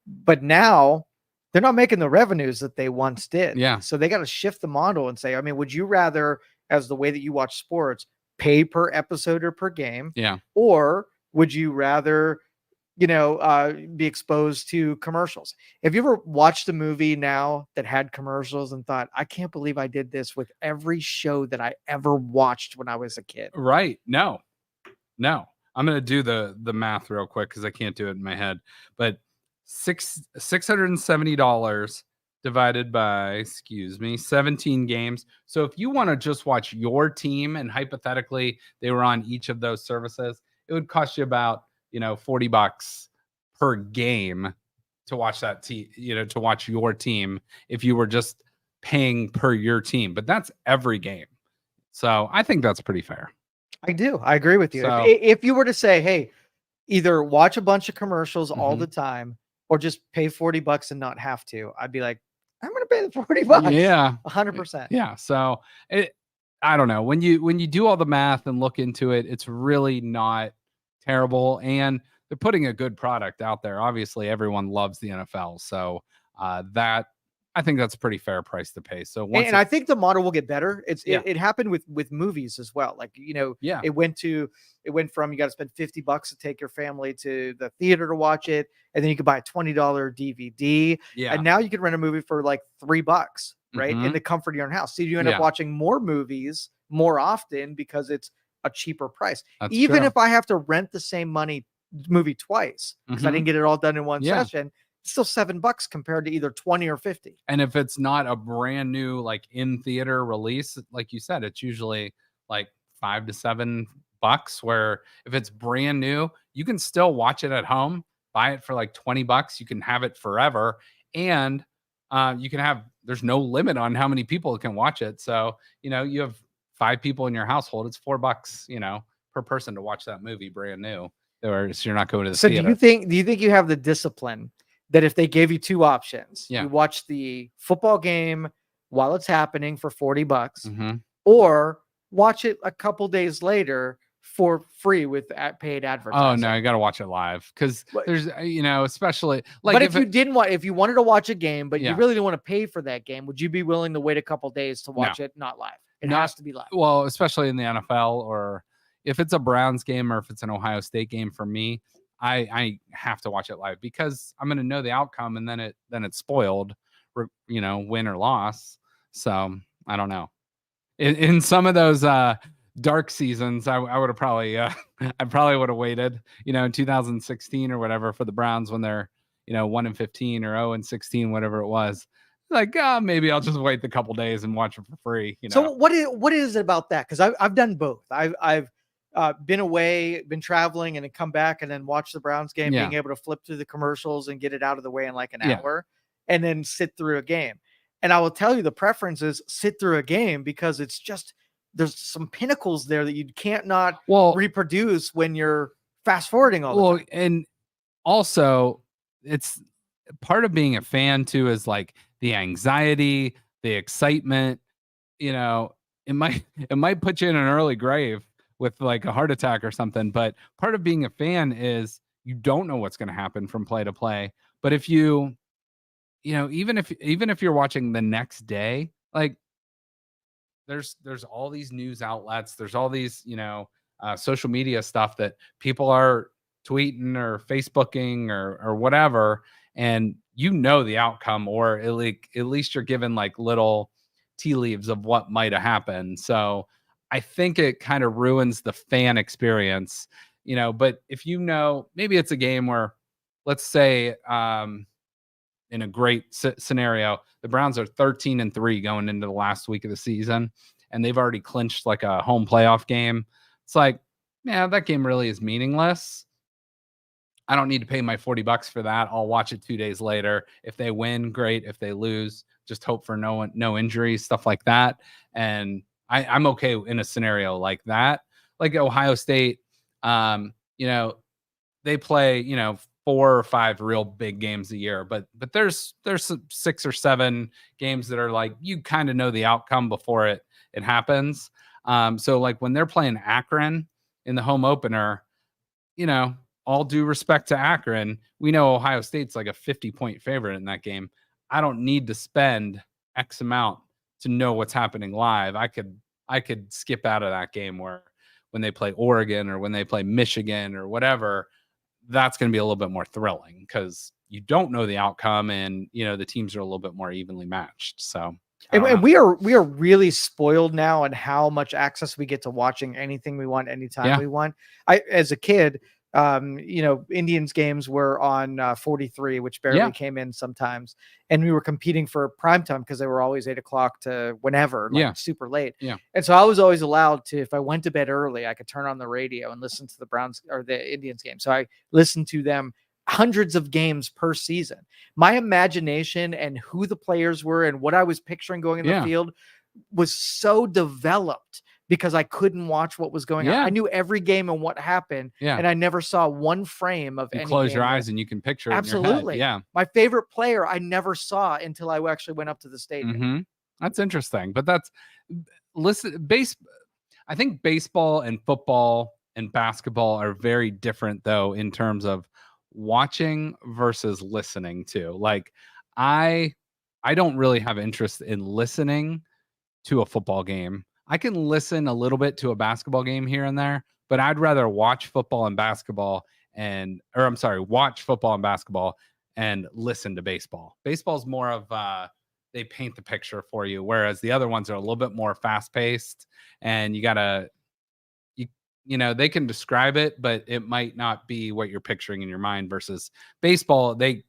But now they're not making the revenues that they once did. Yeah. So they got to shift the model and say, I mean, would you rather, as the way that you watch sports, pay per episode or per game? Yeah. Or would you rather, be exposed to commercials? Have you ever watched a movie now that had commercials and thought, I can't believe I did this with every show that I ever watched when I was a kid? Right. No. I'm going to do the math real quick because I can't do it in my head. But $670 divided by, 17 games. So if you want to just watch your team, and hypothetically they were on each of those services, it would cost you about, $40 per game to watch that team, to watch your team if you were just paying per your team. But that's every game. So I think that's pretty fair. I do. I agree with you. So, if you were to say, hey, either watch a bunch of commercials all the time or just pay $40 and not have to, I'd be like, I'm going to pay the $40. Yeah. 100%. Yeah. So I don't know. When you do all the math and look into it, it's really not terrible. And they're putting a good product out there. Obviously, everyone loves the NFL. So I think that's a pretty fair price to pay. So I think the model will get better. It happened with movies as well. Like, it went from, you got to spend $50 to take your family to the theater to watch it. And then you could buy a $20 DVD. Yeah. And now you can rent a movie for like $3, right? In the comfort of your own house. So you end up watching more movies more often because it's a cheaper price. That's Even true. if I have to rent the same movie twice because I didn't get it all done in one session, it's still $7 compared to either 20 or 50. And if it's not a brand new, like in theater release, like you said, it's usually like $5 to $7, where if it's brand new, you can still watch it at home buy it for like $20. You can have it forever. And you can have, there's no limit on how many people can watch it. So, you know, you have 5 people in your household, it's $4, you know, per person to watch that movie brand new. Or so you're not going to the So theater. do you think you have the discipline that if they gave you 2 options, Yeah. you watch the football game while it's happening for $40, Mm-hmm. or watch it a couple days later for free with paid advertising? Oh no, you got to watch it live because there's, you know, especially like. But if you wanted to watch a game, but you Yeah. really didn't want to pay for that game, would you be willing to wait a couple days to watch it not live? It has to be live. Well, especially in the NFL, or if it's a Browns game or if it's an Ohio State game, for me, I have to watch it live because I'm going to know the outcome, and then it's spoiled, you know, win or loss. So I don't know. In some of those dark seasons, I would have probably I probably would have waited, you know, in 2016 or whatever for the Browns when they're, you know, 1-15 or 0-16, whatever it was. Like, maybe I'll just wait the couple days and watch it for free. You know. So what is it about that? Because I've done both. I've been away, been traveling, and then come back and then watch the Browns game, being able to flip through the commercials and get it out of the way in like an hour, and then sit through a game. And I will tell you, the preference is sit through a game because it's just, there's some pinnacles there that you can't not reproduce when you're fast forwarding all the time. And also it's part of being a fan too, is like the anxiety, the excitement, you know, it might put you in an early grave with like a heart attack or something. But part of being a fan is you don't know what's going to happen from play to play. But if you know, even if you're watching the next day, like there's all these news outlets, there's all these, you know, social media stuff that people are tweeting or Facebooking or whatever, and you know the outcome, or at least you're given like little tea leaves of what might have happened. So I think it kind of ruins the fan experience, you know. But if you know, maybe it's a game where, let's say, in a great scenario, the Browns are 13-3 going into the last week of the season, and they've already clinched like a home playoff game. It's like, yeah, that game really is meaningless. I don't need to pay my $40 for that. I'll watch it 2 days later. If they win, great. If they lose, just hope for no injuries, stuff like that. And I'm okay in a scenario like that. Like Ohio State, you know, they play, you know, 4 or 5 real big games a year, but there's some 6 or 7 games that are like, you kind of know the outcome before it happens. So like when they're playing Akron in the home opener, you know, all due respect to Akron, we know Ohio State's like a 50-point favorite in that game. I don't need to spend X amount to know what's happening live. I could skip out of that game where when they play Oregon or when they play Michigan or whatever, that's going to be a little bit more thrilling because you don't know the outcome, and you know the teams are a little bit more evenly matched. So, and we are really spoiled now on how much access we get to watching anything we want, anytime we want. As a kid, you know, Indians games were on 43, which barely came in sometimes, and we were competing for primetime because they were always 8 o'clock to whenever, like super late. And so I was always allowed to, if I went to bed early, I could turn on the radio and listen to the Browns or the Indians game. So I listened to them hundreds of games per season. My imagination and who the players were and what I was picturing going in the field was so developed because I couldn't watch what was going on. I knew every game and what happened, and I never saw one frame of any game. Close your eyes and you can picture it. Absolutely. In your head. My favorite player I never saw until I actually went up to the stadium. That's interesting. But that's I think baseball and football and basketball are very different though in terms of watching versus listening to. Like I don't really have interest in listening to a football game. I can listen a little bit to a basketball game here and there, but I'd rather watch football and basketball watch football and basketball and listen to baseball. Baseball's more of they paint the picture for you, whereas the other ones are a little bit more fast paced, and you know, they can describe it, but it might not be what you're picturing in your mind. Versus baseball, they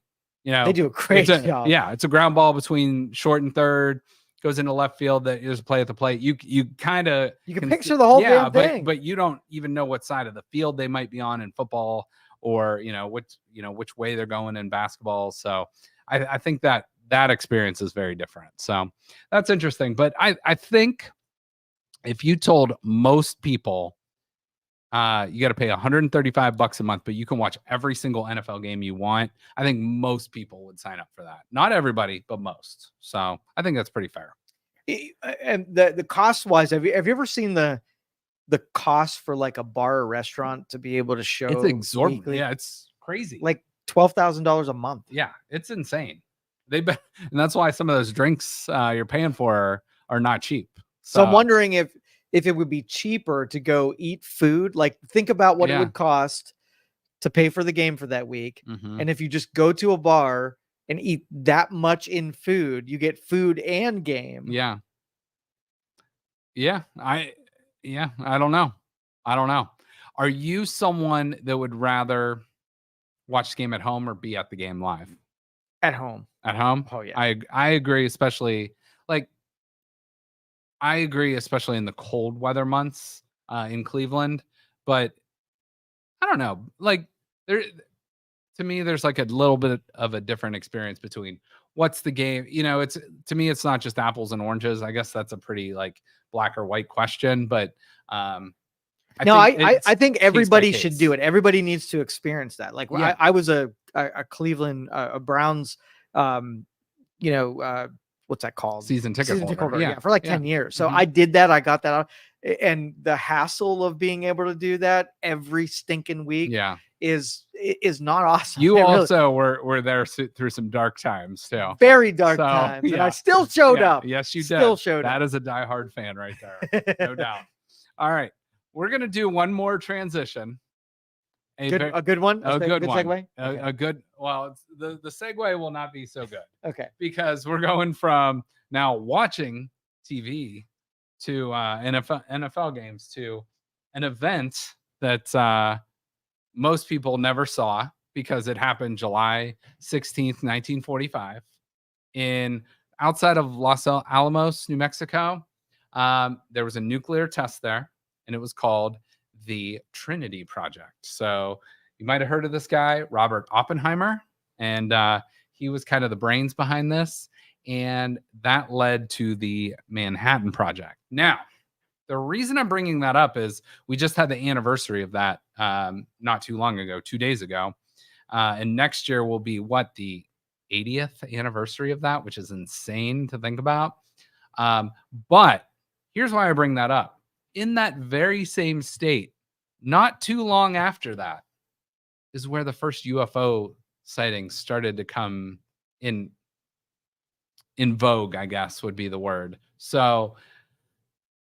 do a great job. Yeah, it's a ground ball between short and third, goes into left field. That is a play at the plate. You can picture the whole damn thing, but you don't even know what side of the field they might be on in football or which way they're going in basketball. So I think that experience is very different. So that's interesting. But I think if you told most people you got to pay $135 a month, but you can watch every single NFL game you want, I think most people would sign up for that. Not everybody, but most. So I think that's pretty fair. And the cost wise, have you ever seen the cost for like a bar or restaurant to be able to show? It's exorbitant. weekly? Yeah, it's crazy. Like $12,000 a month. Yeah, it's insane. And that's why some of those drinks you're paying for are not cheap. So I'm wondering if it would be cheaper to go eat food. Like, think about what it would cost to pay for the game for that week. Mm-hmm. And if you just go to a bar and eat that much in food, you get food and game. Yeah. Yeah. I don't know. Are you someone that would rather watch the game at home or be at the game live? At home. At home? Oh yeah. I agree, especially in the cold weather months in Cleveland. But I don't know. Like, to me, there's like a little bit of a different experience between what's the game. It's, to me, it's not just apples and oranges. I guess that's a pretty like black or white question, but I think everybody should do it. Everybody needs to experience that. Like, Yeah. I was a Cleveland a Browns what's that called? Season ticket holder. Yeah, for like 10 years. So Mhm. I did that. I got that out. And the hassle of being able to do that every stinking week is not awesome. You also were there through some dark times too. Very dark times. And I still showed up. Yes, you still did. showed up. That is a diehard fan right there. No doubt. All right. We're going to do one more transition. A good one? A good one. Segue? A good, well, the segue will not be so good. Okay. Because we're going from now watching TV to NFL games to an event that most people never saw because it happened July 16th, 1945 outside of Los Alamos, New Mexico. There was a nuclear test there, and it was called the Trinity Project. So you might have heard of this guy, Robert Oppenheimer, and he was kind of the brains behind this, and that led to the Manhattan Project. Now, the reason I'm bringing that up is we just had the anniversary of that not too long ago, 2 days ago, and next year will be the 80th anniversary of that, which is insane to think about. But here's why I bring that up. In that very same state, not too long after that, is where the first UFO sightings started to come in vogue, I guess would be the word. So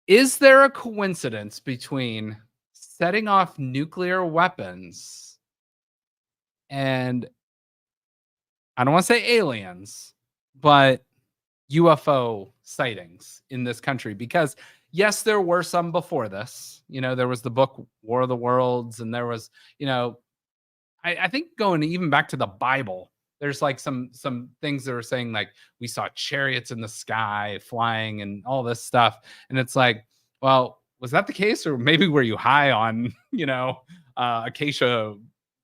is there a coincidence between setting off nuclear weapons and, I don't want to say aliens, but UFO sightings in this country? Because yes, there were some before this. There was the book War of the Worlds, and there was, I think going even back to the Bible, there's like some things that were saying like we saw chariots in the sky flying and all this stuff. And it's like, well, was that the case? Or maybe were you high on, acacia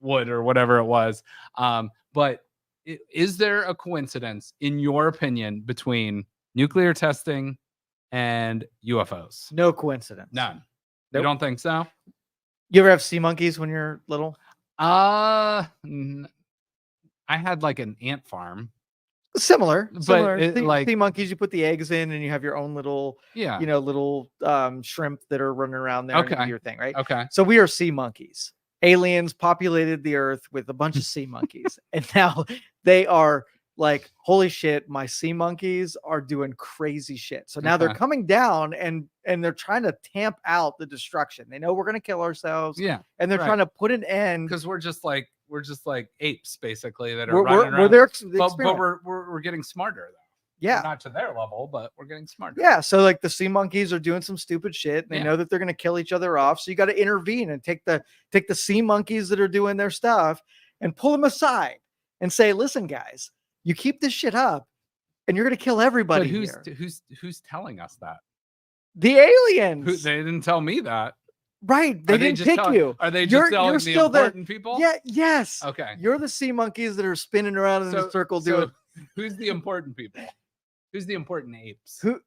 wood or whatever it was? But is there a coincidence, in your opinion, between nuclear testing and UFOs? No coincidence. None. Nope. You don't think so? You ever have sea monkeys when you're little? I had like an ant farm. Similar. Like sea monkeys, you put the eggs in and you have your own little, little shrimp that are running around there. Okay. And do your thing, right? Okay. So we are sea monkeys. Aliens populated the earth with a bunch of sea monkeys. And now they are like, holy shit, my sea monkeys are doing crazy shit. So now they're coming down and they're trying to tamp out the destruction. They know we're going to kill ourselves. Yeah. And they're trying to put an end. Because we're just like apes basically that are running around. But we're getting smarter though. Yeah. We're not to their level, but we're getting smarter. Yeah. So like the sea monkeys are doing some stupid shit. They know that they're going to kill each other off. So you got to intervene and take the sea monkeys that are doing their stuff and pull them aside and say, listen, guys, you keep this shit up and you're going to kill everybody. But who's telling us that? The aliens. They didn't tell me that. Right. They didn't pick you. Are they just telling the still important people? Yeah. Yes. Okay. You're the sea monkeys that are spinning around in a circle doing. Who's the important people? Who's the important apes? Who?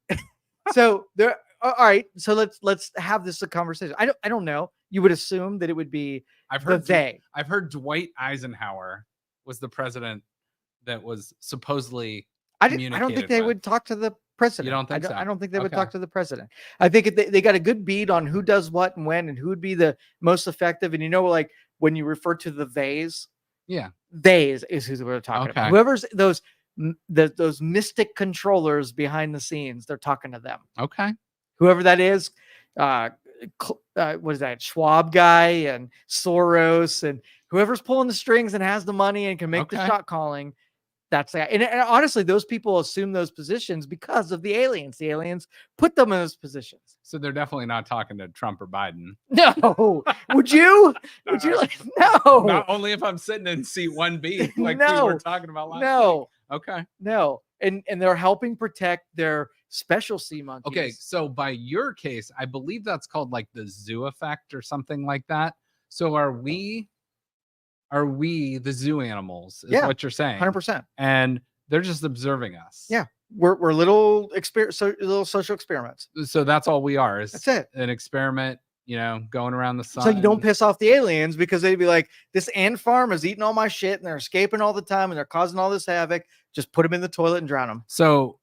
So there. All right. So let's have this a conversation. I don't know. You would assume that it would be I've heard they. I've heard Dwight Eisenhower was the president that was supposedly. I don't think they would talk to the president. You don't think so? I don't think they would talk to the president. I think they got a good beat on who does what and when and who would be the most effective. And like when you refer to the theys, theys is who we're talking about. Whoever's those mystic controllers behind the scenes, they're talking to them. Okay. Whoever that is, what is that? Schwab guy and Soros and whoever's pulling the strings and has the money and can make the shot calling. That's that. And honestly, those people assume those positions because of the aliens. The aliens put them in those positions. So they're definitely not talking to Trump or Biden. No. Would you? Would you like? No. Not only if I'm sitting in seat 1B, like we were talking about last week. Okay. No. And they're helping protect their special sea monkeys. Okay. So by your case, I believe that's called like the zoo effect or something like that. So are we the zoo animals is what you're saying? 100%. And they're just observing us. Yeah. We're little little social experiments. So that's all we are. That's it. An experiment, going around the sun. So you don't piss off the aliens because they'd be like, this ant farm is eating all my shit and they're escaping all the time and they're causing all this havoc. Just put them in the toilet and drown them. So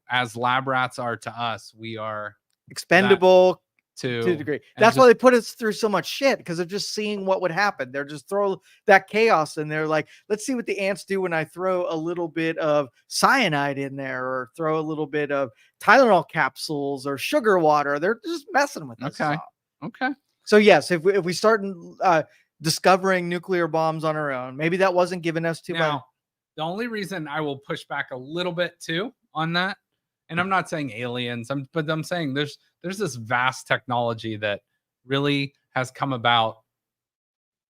as lab rats are to us, we are expendable to a degree. That's why they put us through so much shit, because they're just seeing what would happen. They're just throw that chaos in there. Like, let's see what the ants do when I throw a little bit of cyanide in there, or throw a little bit of Tylenol capsules or sugar water. They're just messing with us. Okay. So yes, if we start discovering nuclear bombs on our own, maybe that wasn't given us too much. The only reason I will push back a little bit too on that, and I'm not saying aliens, but I'm saying there's this vast technology that really has come about.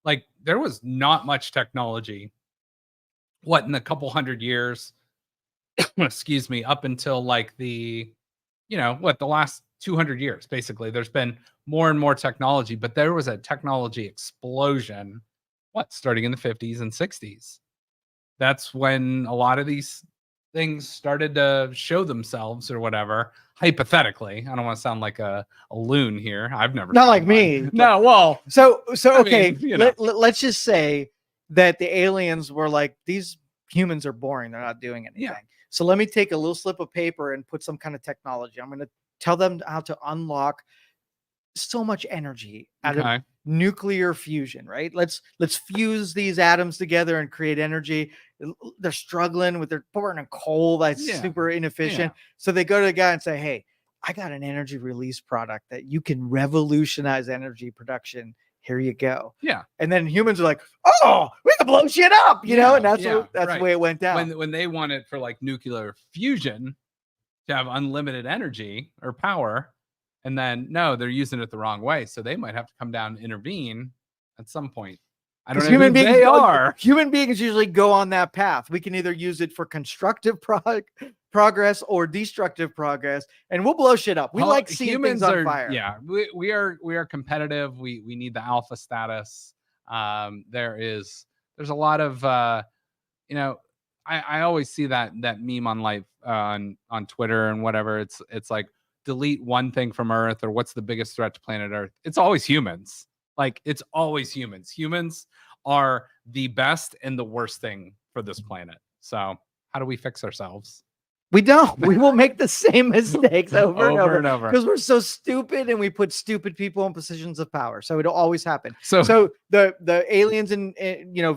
Like, there was not much technology, in a couple hundred years, excuse me, up until like the last 200 years, basically. There's been more and more technology, but there was a technology explosion, starting in the 50s and 60s. That's when a lot of these things started to show themselves, or whatever. Hypothetically, I don't want to sound like a loon here. I've never not like me. No, well, so okay. Let's just say that the aliens were like, these humans are boring. They're not doing anything. Yeah. So let me take a little slip of paper and put some kind of technology. I'm going to tell them how to unlock so much energy out of nuclear fusion, right? Let's fuse these atoms together and create energy. They're struggling with their burning coal that's super inefficient. So they go to the guy and say, hey, I got an energy release product that you can revolutionize energy production. Here you go. Yeah. And then humans are like, oh, we can blow shit up, and that's the way it went down. When they want it for like nuclear fusion to have unlimited energy or power, and then they're using it the wrong way. So they might have to come down and intervene at some point. I don't know. Human beings usually go on that path. We can either use it for constructive progress or destructive progress, and we'll blow shit up. We like seeing things on fire. Yeah, we are competitive. We need the alpha status. There's a lot of I always see that meme on Twitter and whatever. It's like, delete one thing from Earth, or what's the biggest threat to planet Earth? It's always humans. Like, it's always humans. Humans are the best and the worst thing for this planet. So how do we fix ourselves? We don't. We will make the same mistakes over and over because we're so stupid, and we put stupid people in positions of power. So it'll always happen. So the aliens and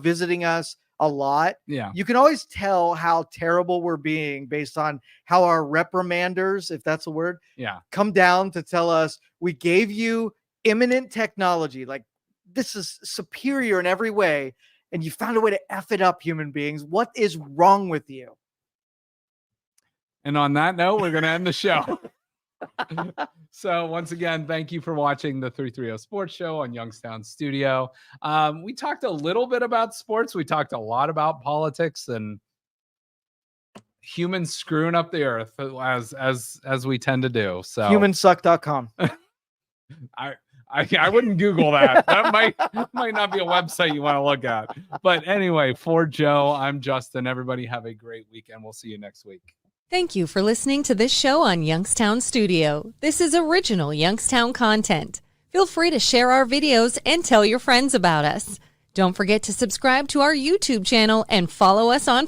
visiting us a lot. Yeah. You can always tell how terrible we're being based on how our reprimanders, if that's a word, come down to tell us, we gave you imminent technology. Like, this is superior in every way, and you found a way to F it up, human beings. What is wrong with you? And on that note, we're going to end the show. So once again, thank you for watching the 330 Sports Show on Youngstown Studio. We talked a little bit about sports. We talked a lot about politics and humans screwing up the earth, as we tend to do. So humansuck.com. I wouldn't Google that. That might not be a website you want to look at. But anyway, for Joe, I'm Justin. Everybody have a great weekend. We'll see you next week. Thank you for listening to this show on Youngstown Studio. This is original Youngstown content. Feel free to share our videos and tell your friends about us. Don't forget to subscribe to our YouTube channel and follow us on